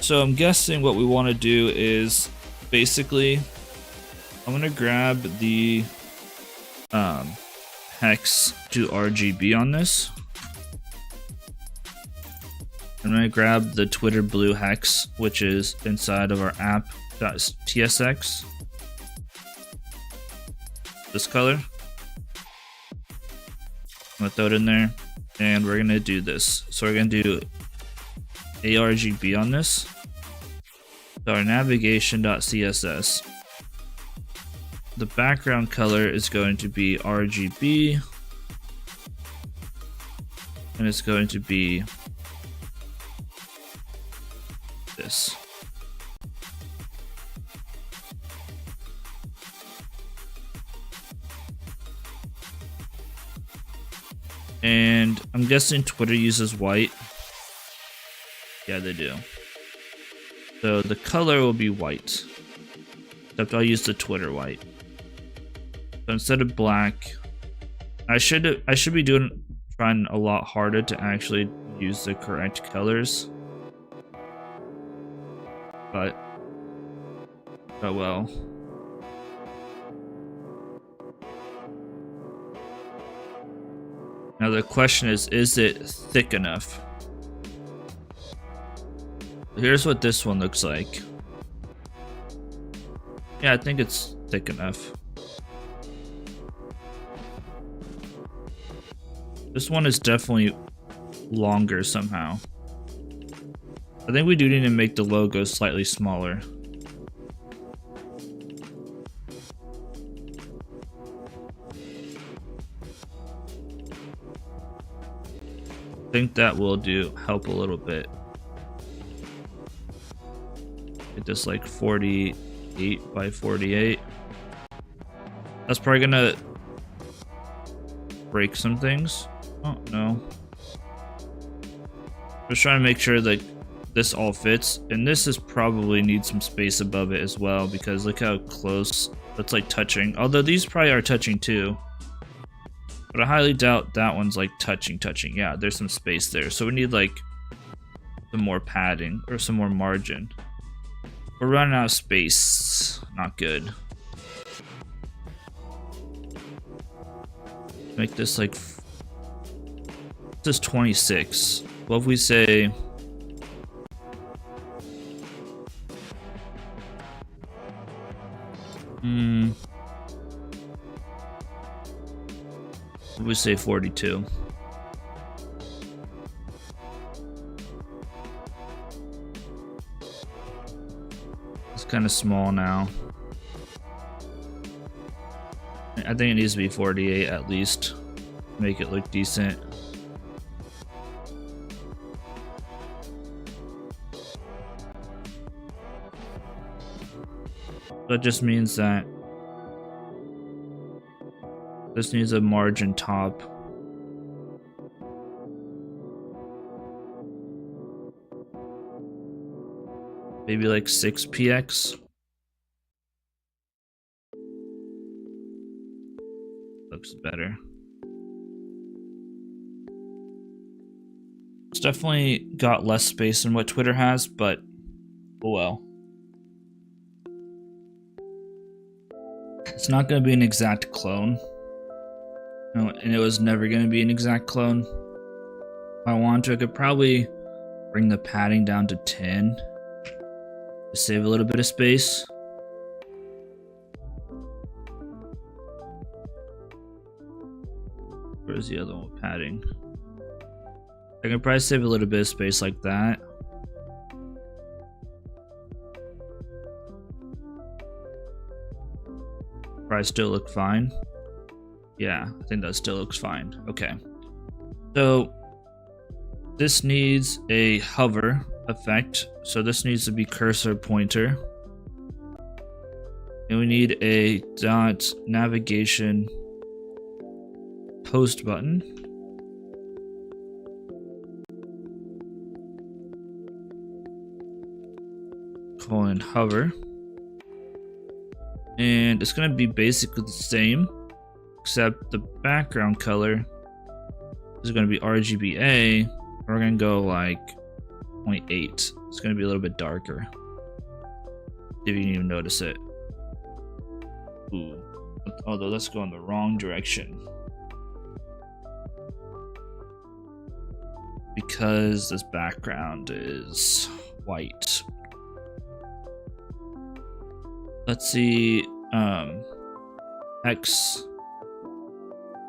So I'm guessing what we want to do is basically I'm gonna grab the hex to RGB on this. I'm gonna grab the Twitter blue hex, which is inside of our app.tsx. This color. I'm gonna throw it in there, and we're gonna do this. So we're gonna do ARGB on this. So our navigation.css. The background color is going to be RGB, and it's going to be this. And I'm guessing Twitter uses white. Yeah, they do. So the color will be white, except I'll use the Twitter white. So instead of black, I should be trying a lot harder to actually use the correct colors. But oh well. Now the question is it thick enough? Here's what this one looks like. Yeah, I think it's thick enough. This one is definitely longer somehow. I think we do need to make the logo slightly smaller. I think that will help a little bit. Get this like 48 by 48. That's probably gonna break some things. Oh no. Just trying to make sure that this all fits, and this is probably needs some space above it as well, because look how close that's like touching. Although these probably are touching too. But I highly doubt that one's like touching. Yeah, there's some space there. So we need like some more padding or some more margin. We're running out of space. Not good. Make this like... This is 26. What if we say... What if we say 42? It's kind of small now. I think it needs to be 48 at least. Make it look decent. That just means that this needs a margin top. Maybe like 6px. Looks better. It's definitely got less space than what Twitter has, but oh well. It's not going to be an exact clone. No, and it was never going to be an exact clone. If I want to, I could probably bring the padding down to 10 to save a little bit of space. Where's the other one with padding? I can probably save a little bit of space like that. Probably still look fine. Yeah, I think that still looks fine. Okay. So this needs a hover effect. So this needs to be cursor pointer. And we need a dot navigation post button. Colon hover. And it's going to be basically the same, except the background color is going to be RGBA. We're going to go like 0.8. It's going to be a little bit darker. If you didn't even notice it. Ooh. Although let's go in the wrong direction. Because this background is white. Let's see, X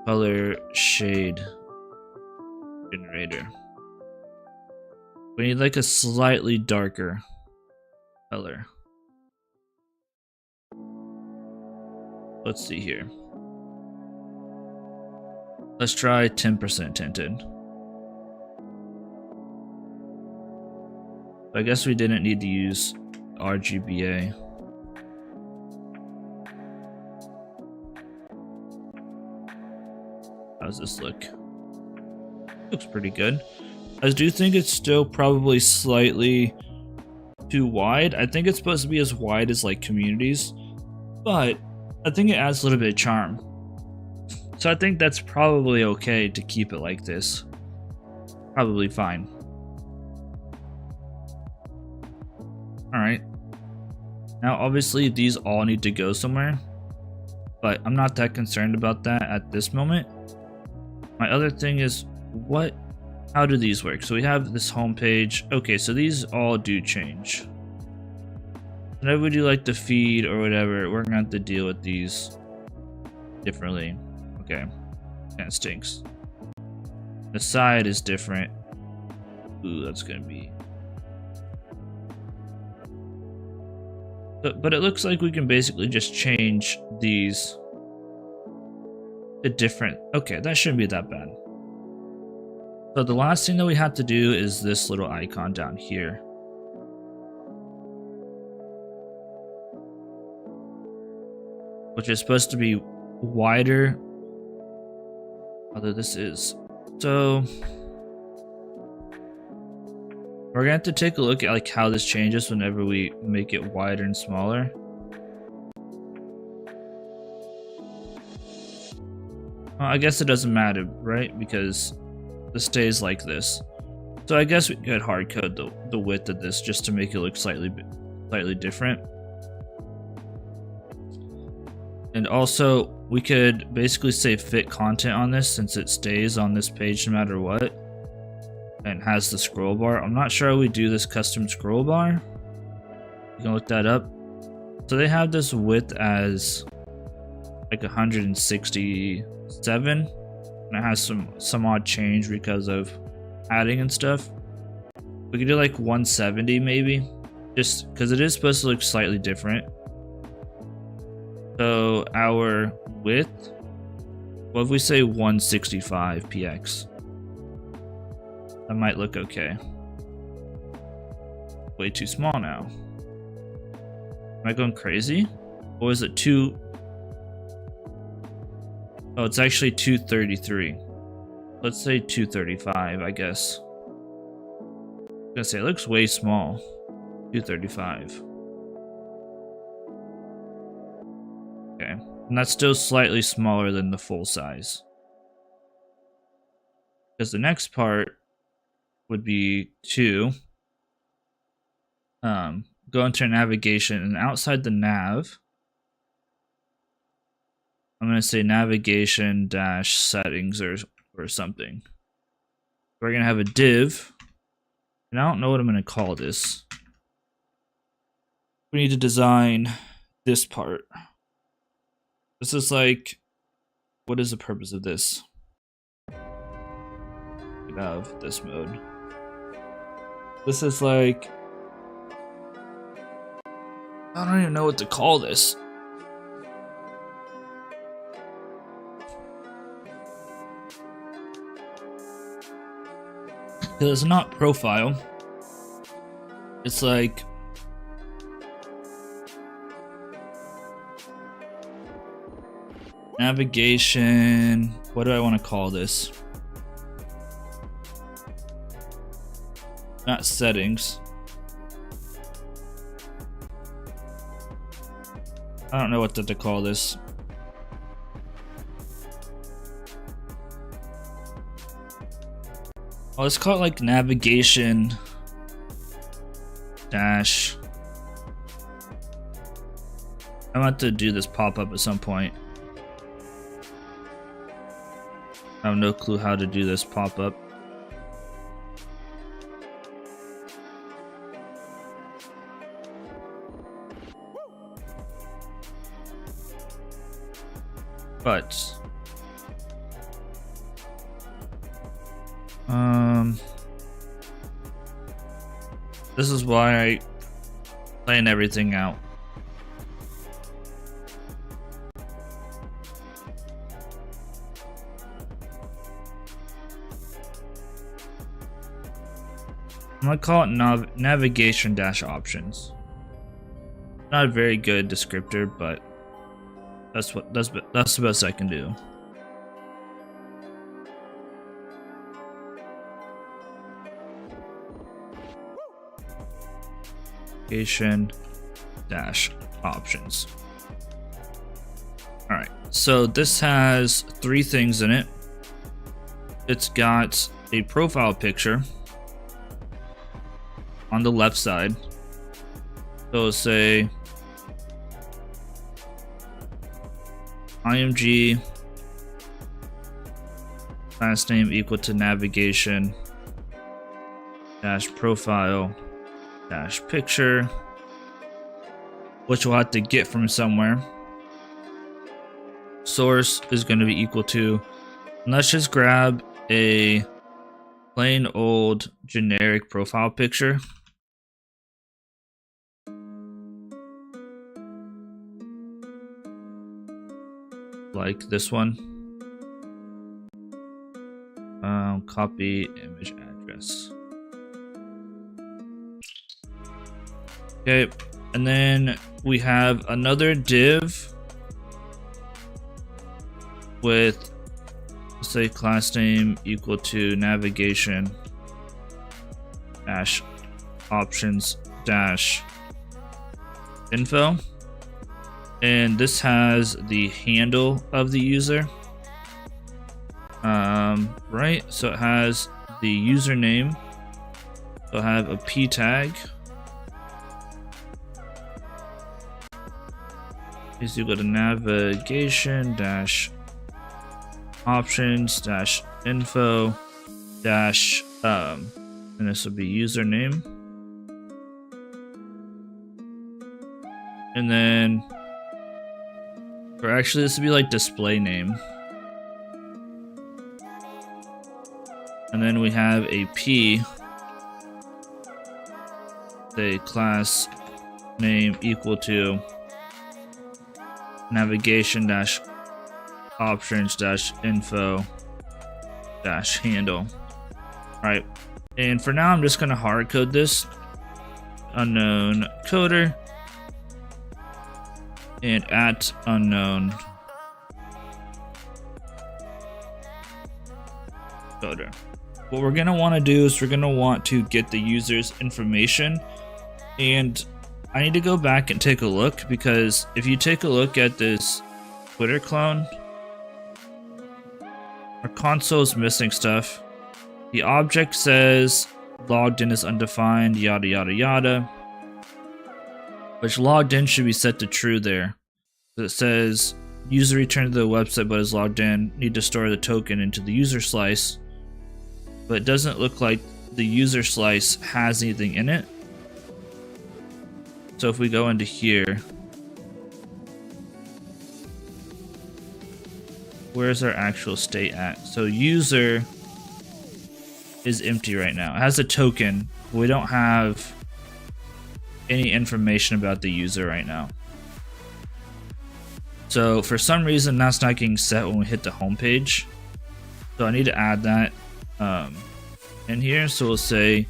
color shade generator. We need like a slightly darker color. Let's see here. Let's try 10% tinted. I guess we didn't need to use RGBA. How's this look? Looks pretty good. I do think it's still probably slightly too wide. I think it's supposed to be as wide as like communities, but I think it adds a little bit of charm. So I think that's probably okay to keep it like this. Probably fine. Alright. Now obviously these all need to go somewhere, but I'm not that concerned about that at this moment. My other thing is, how do these work? So we have this home page. Okay, so these all do change. Whenever we do like the feed or whatever, we're gonna have to deal with these differently. Okay, kind of stinks. The side is different. Ooh, that's gonna be. But it looks like we can basically just change these. Different. Okay, that shouldn't be that bad. So the last thing that we have to do is this little icon down here. Which is supposed to be wider. Although this is. So we're gonna have to take a look at like how this changes whenever we make it wider and smaller. I guess it doesn't matter, right? Because this stays like this. So I guess we could hard code the width of this just to make it look slightly different. And also we could basically say fit content on this since it stays on this page no matter what. And has the scroll bar. I'm not sure how we do this custom scroll bar. You can look that up. So they have this width as like 167, and it has some odd change because of adding and stuff. We could do like 170 maybe, just because it is supposed to look slightly different. So our width, what if we say 165 px? That might look okay. Way too small now. Am I going crazy? Or is it two? Oh, it's actually 233. Let's say 235, I guess. I was gonna say it looks way small. 235. Okay, and that's still slightly smaller than the full size. Because the next part would be to go into navigation, and outside the nav, I'm going to say navigation dash settings or something. We're going to have a div, and I don't know what I'm going to call this. We need to design this part. This is like, what is the purpose of this? Get out of this mode. This is like, I don't even know what to call this. It's not profile. It's like navigation. What do I want to call this? Not settings. I don't know what to call this. Oh, let's call it like navigation dash. I'm about to do this pop-up at some point. I have no clue how to do this pop-up. But this is why I plan everything out. I'm gonna call it navigation dash options. Not a very good descriptor, but that's the best I can do. Navigation dash options. All right, so this has 3 things in it. It's got a profile picture on the left side. So say img last name equal to navigation dash profile dash picture, which we'll have to get from somewhere. Source is going to be equal to, let's just grab a plain old generic profile picture. Like this one. Copy image address. Okay, and then we have another div with, say, class name equal to navigation dash options dash info, and this has the handle of the user. Right, so it has the username. So I have a p tag. Is equal to navigation dash options dash info dash and this will be username, and then, or actually this would be like display name, and then we have a p, say class name equal to navigation dash options dash info dash handle. All right, and for now I'm just gonna hard code this. Unknown coder and at unknown coder. What we're gonna want to do is we're gonna want to get the user's information And I need to go back and take a look, because if you take a look at this Twitter clone, our console is missing stuff. The object says logged in is undefined, yada yada yada. Which logged in should be set to true there. It says user returned to the website but is logged in. Need to store the token into the user slice. But it doesn't look like the user slice has anything in it. So if we go into here, where's our actual state at? So user is empty right now. It has a token, but we don't have any information about the user right now. So for some reason that's not getting set when we hit the home page. So I need to add that in here. So we'll say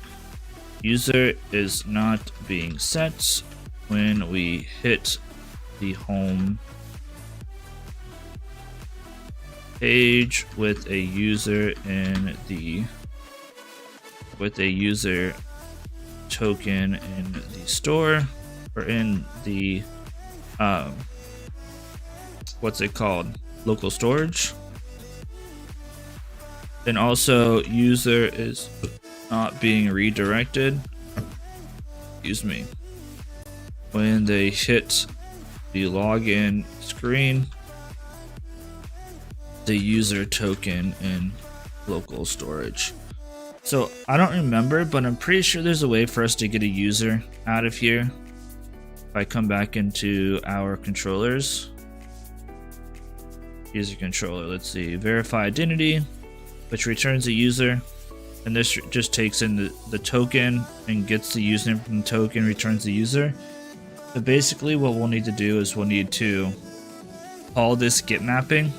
user is not being set when we hit the home page with a user in the user token in the store, or in the what's it called, local storage. Then also user is not being redirected, excuse me, when they hit the login screen, the user token in local storage. So I don't remember, but I'm pretty sure there's a way for us to get a user out of here. If I come back into our controllers, user controller, let's see, verify identity, which returns a user, and this just takes in the token and gets the username from the token, returns the user. But basically what we'll need to do is we'll need to call this get mapping,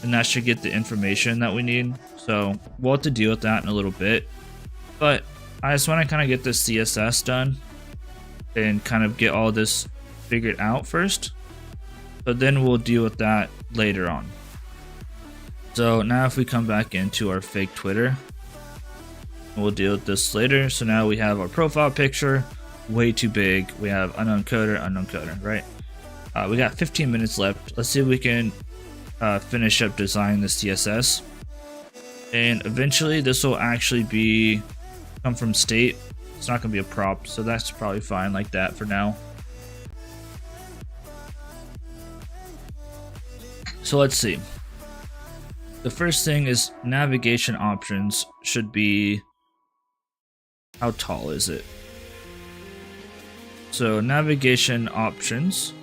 and that should get the information that we need. So we'll have to deal with that in a little bit, but I just want to kind of get this CSS done and kind of get all this figured out first, but then we'll deal with that later on. So now if we come back into our fake Twitter, we'll deal with this later. So now we have our profile picture, way too big. We have unknown coder, right? We got 15 minutes left. Let's see if we can finish up designing the CSS, and eventually this will actually come from state. It's not going to be a prop, so that's probably fine like that for now. So let's see. The first thing is navigation options should be, how tall is it? So navigation options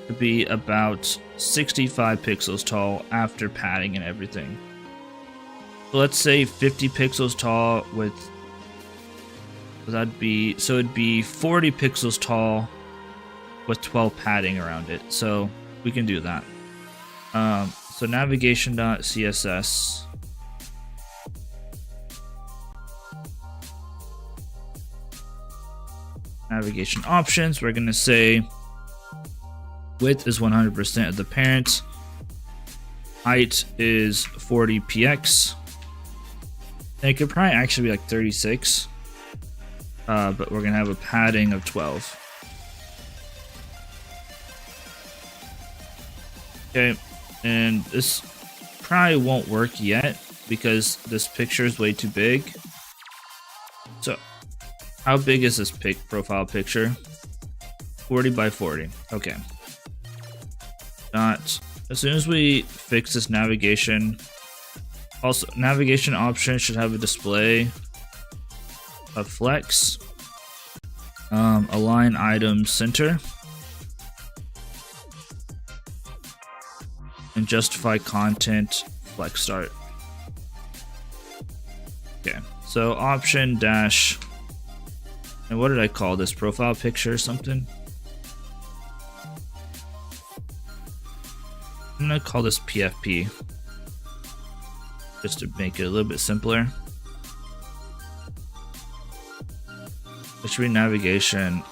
to be about 65 pixels tall after padding and everything. So let's say 50 pixels tall with, it'd be 40 pixels tall with 12 padding around it. So we can do that. So navigation.css, navigation options, we're going to say width is 100% of the parent, height is 40 px, and it could probably actually be like 36, but we're gonna have a padding of 12. Okay, and this probably won't work yet because this picture is way too big. So how big is this profile picture? 40 by 40. Okay. As soon as we fix this navigation, also navigation option should have a display of flex, align item center, and justify content flex start. Okay, so option dash, and what did I call this, profile picture or something? I'm gonna call this PFP just to make it a little bit simpler. It should be navigation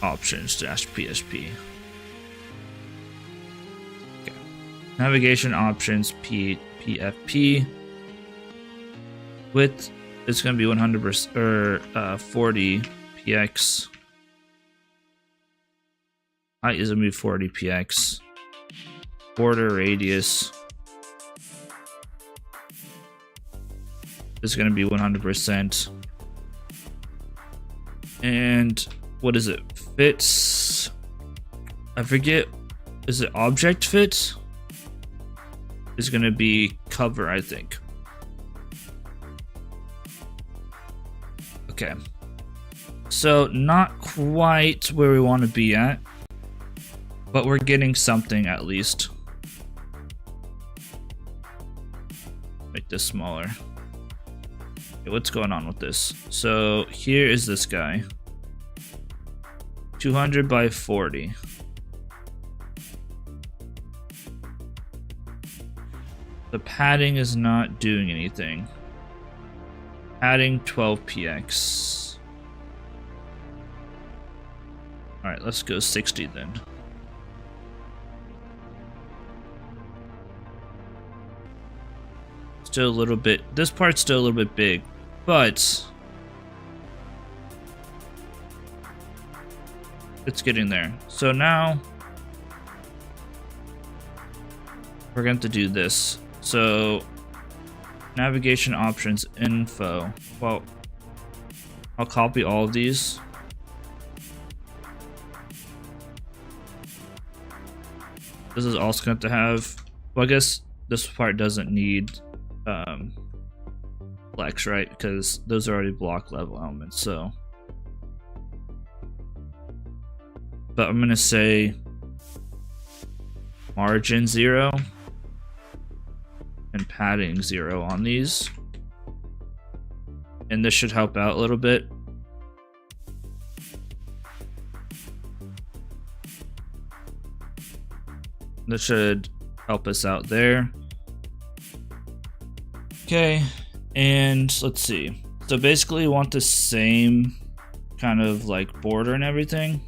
options dash PSP. Okay. Navigation options PFP width it's going to be 100% or 40 px. Height is going to be 40 px. Border radius is going to be 100%. And what is it? Fits. I forget. Is it object fit? Is going to be cover, I think. Okay. So not quite where we want to be at, but we're getting something at least. Make this smaller. Okay, what's going on with this? So here is this guy. 200 by 40. The padding is not doing anything. Adding 12 px. Alright, let's go 60 then. Still a little bit, this part's still a little bit big, but it's getting there. So now we're going to do this. So navigation options info. Well, I'll copy all of these. This is also going to have, well, I guess this part doesn't need flex, right? Because those are already block level elements. So, but I'm going to say margin 0 and padding 0 on these. And this should help out a little bit. This should help us out there. Okay, and let's see. So basically we want the same kind of like border and everything.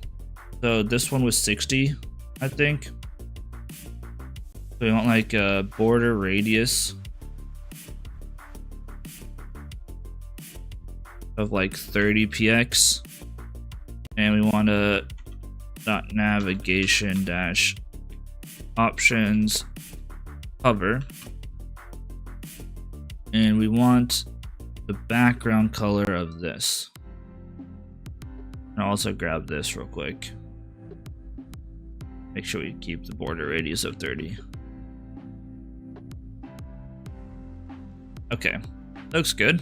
So this one was 60, I think. So we want like a border radius of like 30 px. And we want a .navigation dash options hover, and we want the background color of this. And I'll also grab this real quick. Make sure we keep the border radius of 30. Okay, looks good.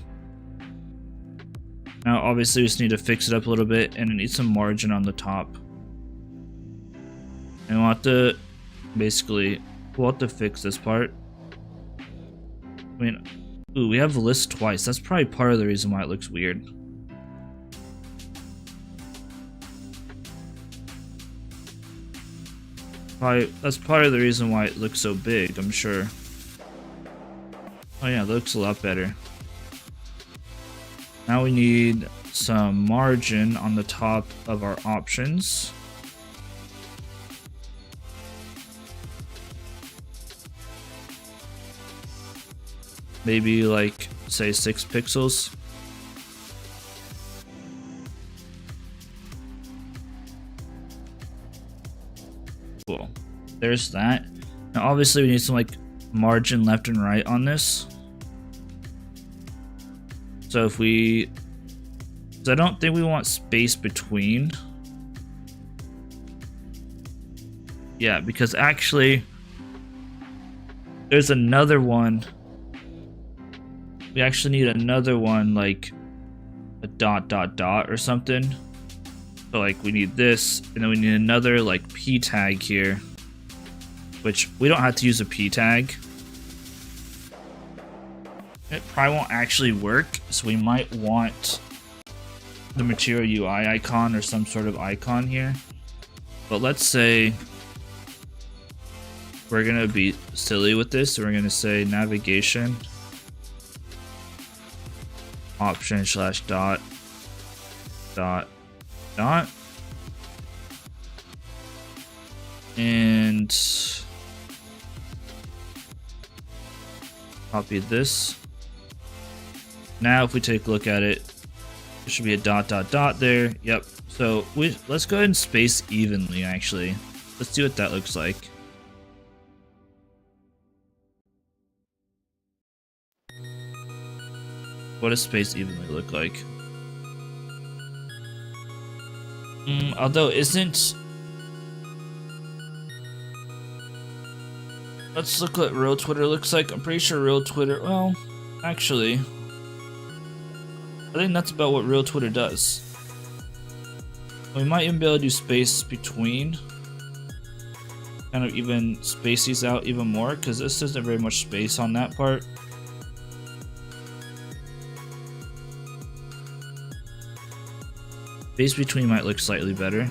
Now obviously we just need to fix it up a little bit, and it needs some margin on the top. And we'll have to basically, we'll have to fix this part. I mean, ooh, we have the list twice. That's probably part of the reason why it looks weird. That's part of the reason why it looks so big, I'm sure. Oh yeah, it looks a lot better. Now we need some margin on the top of our options. Maybe like, say 6 pixels. Cool. There's that. Now obviously we need some like margin left and right on this. So if we, I don't think we want space between. Yeah, because actually there's another one. We actually need another one, like a ... or something. So like we need this, and then we need another like p tag here, which we don't have to use a p tag. It probably won't actually work, so we might want the material UI icon or some sort of icon here. But let's say we're gonna be silly with this, so we're gonna say navigation option slash ... and copy this. Now if we take a look at it, there should be a dot dot dot there. Yep. So let's go ahead and space evenly actually. Let's see what that looks like. What does space evenly look like? Although isn't... Let's look what real Twitter looks like. I'm pretty sure real Twitter... Well, actually... I think that's about what real Twitter does. We might even be able to do space between. Kind of even space these out even more, because this isn't very much space on that part. Space between might look slightly better.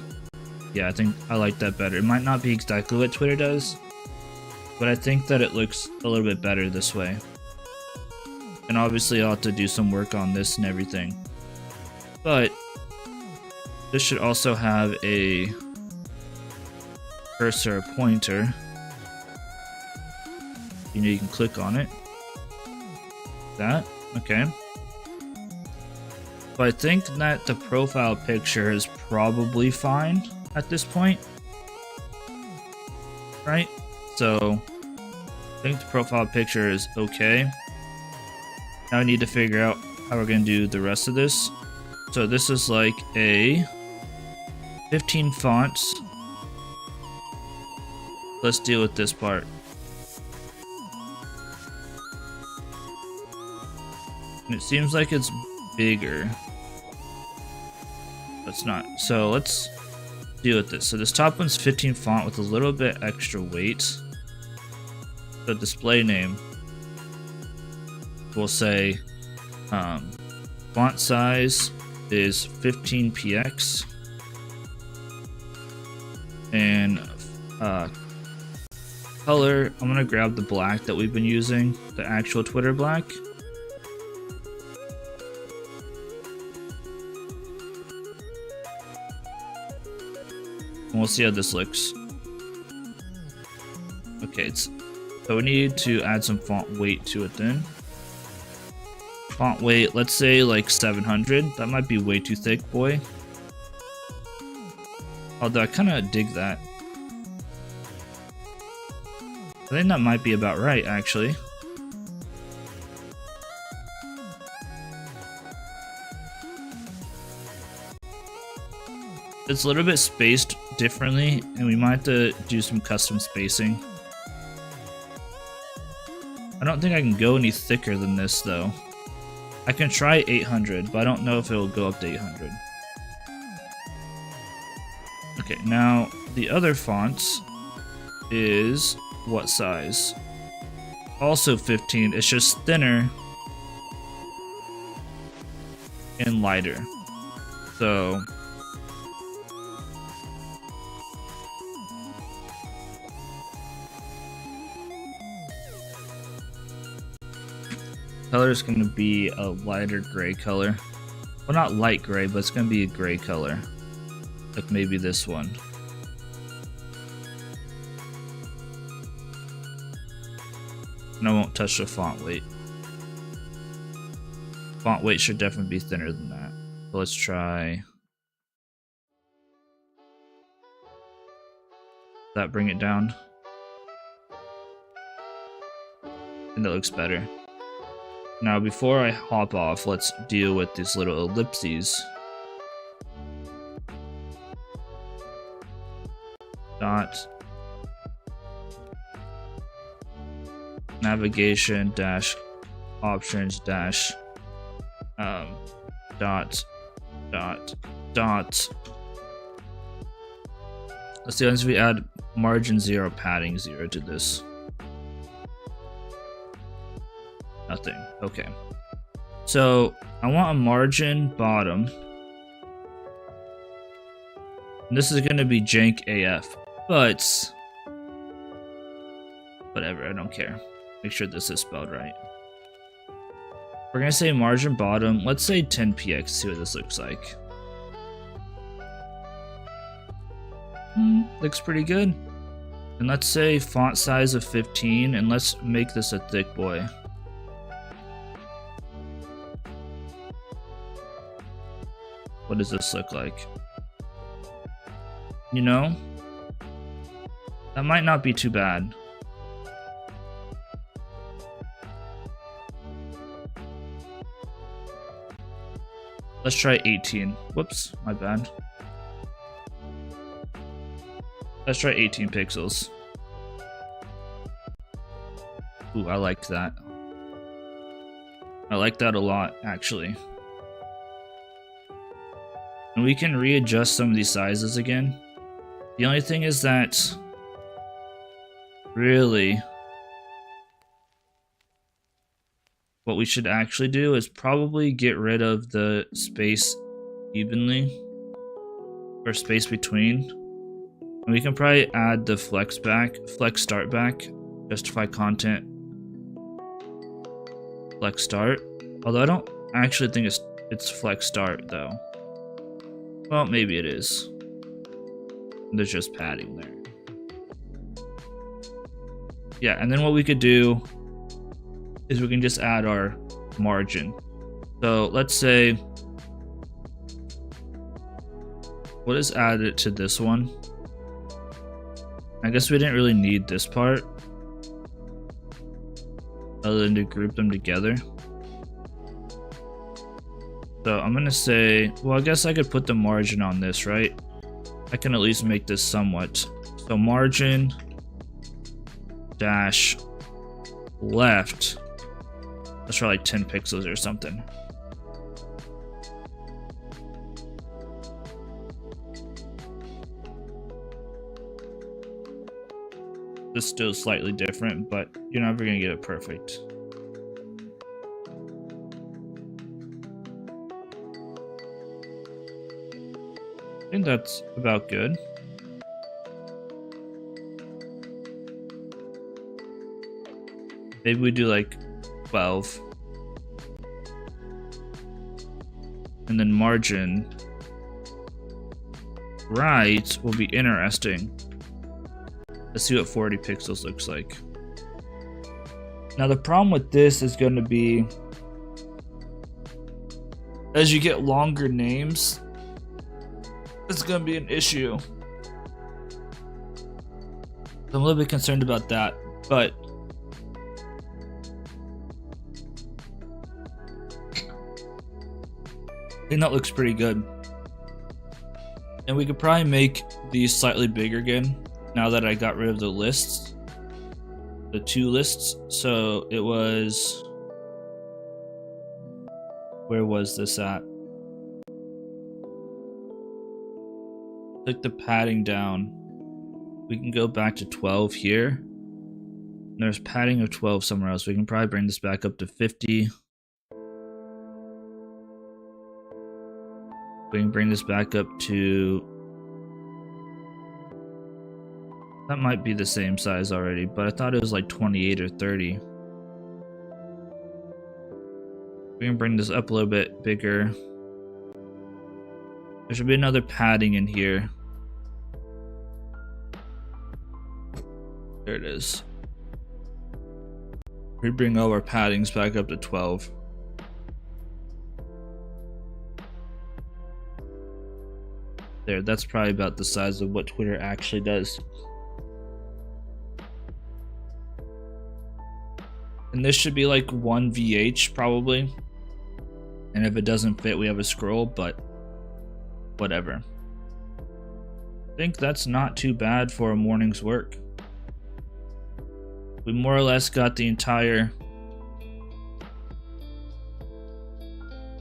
Yeah, I think I like that better. It might not be exactly what Twitter does, but I think that it looks a little bit better this way. And obviously I'll have to do some work on this and everything. But this should also have a cursor pointer. You can click on it. That, okay. So I think that the profile picture is probably fine at this point. Right? So I think the profile picture is okay. Now I need to figure out how we're going to do the rest of this. So this is like a 15 fonts. Let's deal with this part. And it seems like it's bigger. It's not. So let's deal with this. So this top one's 15 font with a little bit extra weight. The display name will say font size is 15px and color, I'm gonna grab the black that we've been using, the actual Twitter black. And we'll see how this looks. Okay, so we need to add some font weight to it then. Font weight, let's say like 700. That might be way too thick, boy. Although I kind of dig that. I think that might be about right, actually. It's a little bit spaced differently, and we might have to do some custom spacing. I don't think I can go any thicker than this, though. I can try 800, but I don't know if it will go up to 800. Okay, now the other font is what size? Also 15, it's just thinner and lighter. So color is going to be a lighter gray color. Well, not light gray, but it's going to be a gray color. Like maybe this one. And I won't touch the font weight. Font weight should definitely be thinner than that. So let's try that, bring it down. And it looks better. Now before I hop off, let's deal with these little ellipses. Dot navigation dash options dash dot dot dot. Let's see, once we add margin 0, padding 0 to this. Nothing. Okay. So I want a margin bottom. And this is going to be jank AF, but whatever, I don't care. Make sure this is spelled right. We're going to say margin bottom. Let's say 10px, see what this looks like. Looks pretty good. And let's say font size of 15, and let's make this a thick boy. What does this look like? You know, that might not be too bad. Let's try 18. Whoops, my bad. Let's try 18 pixels. Ooh, I like that. I like that a lot, actually. And we can readjust some of these sizes again. The only thing is that really what we should actually do is probably get rid of the space evenly or space between. And we can probably add the flex start back, justify content, flex start. Although I don't actually think it's flex start though. Well, maybe it is. There's just padding there. Yeah, and then what we could do is we can just add our margin. So let's say we'll just add it to this one. I guess we didn't really need this part other than to group them together. So I'm gonna say, well, I guess I could put the margin on this, right? I can at least make this somewhat. So margin dash left. Let's try like 10 pixels or something. This is still slightly different, but you're never gonna get it perfect. I think that's about good. Maybe we do like 12. And then margin right will be interesting. Let's see what 40 pixels looks like. Now the problem with this is going to be as you get longer names, it's going to be an issue. I'm a little bit concerned about that, but I think that looks pretty good. And we could probably make these slightly bigger again now that I got rid of the lists, the 2 lists. So it was, where was this at? Click the padding down. We can go back to 12 here. There's padding of 12 somewhere else. We can probably bring this back up to 50. We can bring this back up to, that might be the same size already, but I thought it was like 28 or 30. We can bring this up a little bit bigger. There should be another padding in here. There it is. We bring all our paddings back up to 12. There, that's probably about the size of what Twitter actually does. And this should be like 1 VH probably. And if it doesn't fit, we have a scroll, but whatever. I think that's not too bad for a morning's work. We more or less got the entire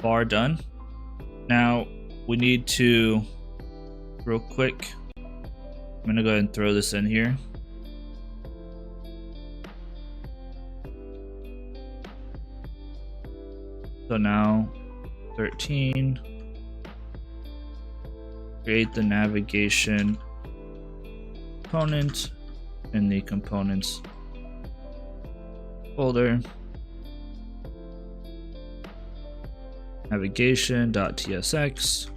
bar done. Now we need to, real quick, I'm gonna go ahead and throw this in here. So now 13, create the navigation component in the components folder, navigation.tsx.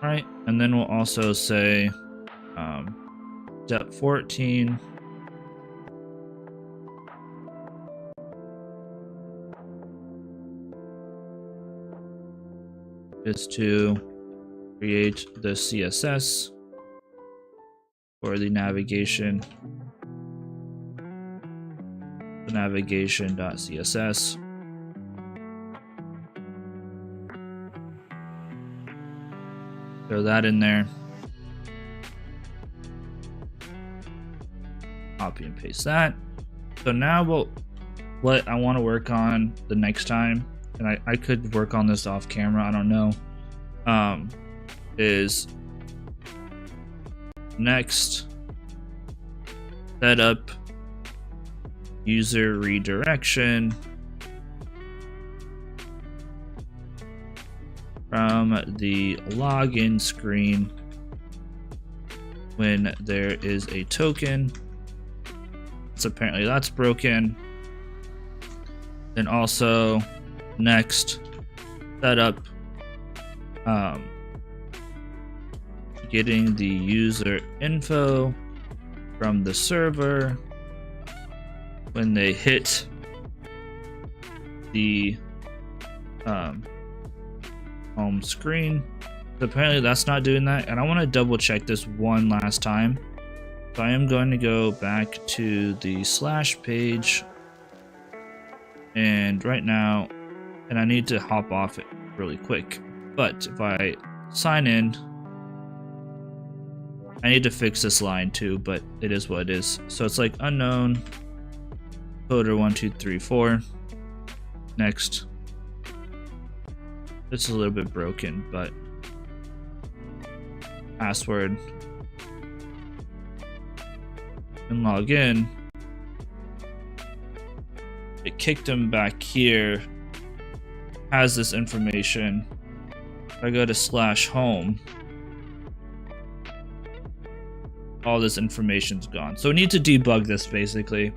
All right, and then we'll also say step 14. is to create the CSS for the navigation. The navigation.css. Throw that in there. Copy and paste that. So now what I want to work on the next time, and I could work on this off camera, I don't know, is next set up user redirection from the login screen when there is a token. So apparently that's broken. Then also next set up getting the user info from the server when they hit the home screen. So apparently that's not doing that, and I want to double check this one last time. So I am going to go back to the slash page, and right now, and I need to hop off it really quick, but if I sign in, I need to fix this line too, but it is what it is. So it's like unknown coder 1234. Next. This is a little bit broken, but password and log in. It kicked him back here. Has this information. If I go to /home, all this information's gone. So we need to debug this basically.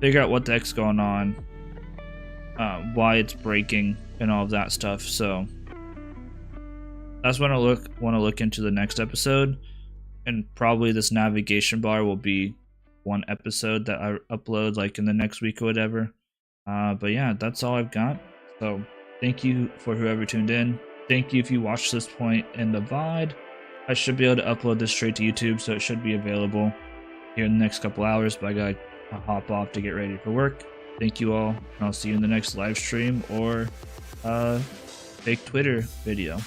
Figure out what the heck's going on, why it's breaking, and all of that stuff. So that's what I want to look into the next episode, and probably this navigation bar will be one episode that I upload like in the next week or whatever. But yeah, that's all I've got. So thank you for whoever tuned in. Thank you if you watched this point in the VOD. I should be able to upload this straight to YouTube, so it should be available here in the next couple hours, but I gotta hop off to get ready for work. Thank you all, and I'll see you in the next live stream or fake Twitter video.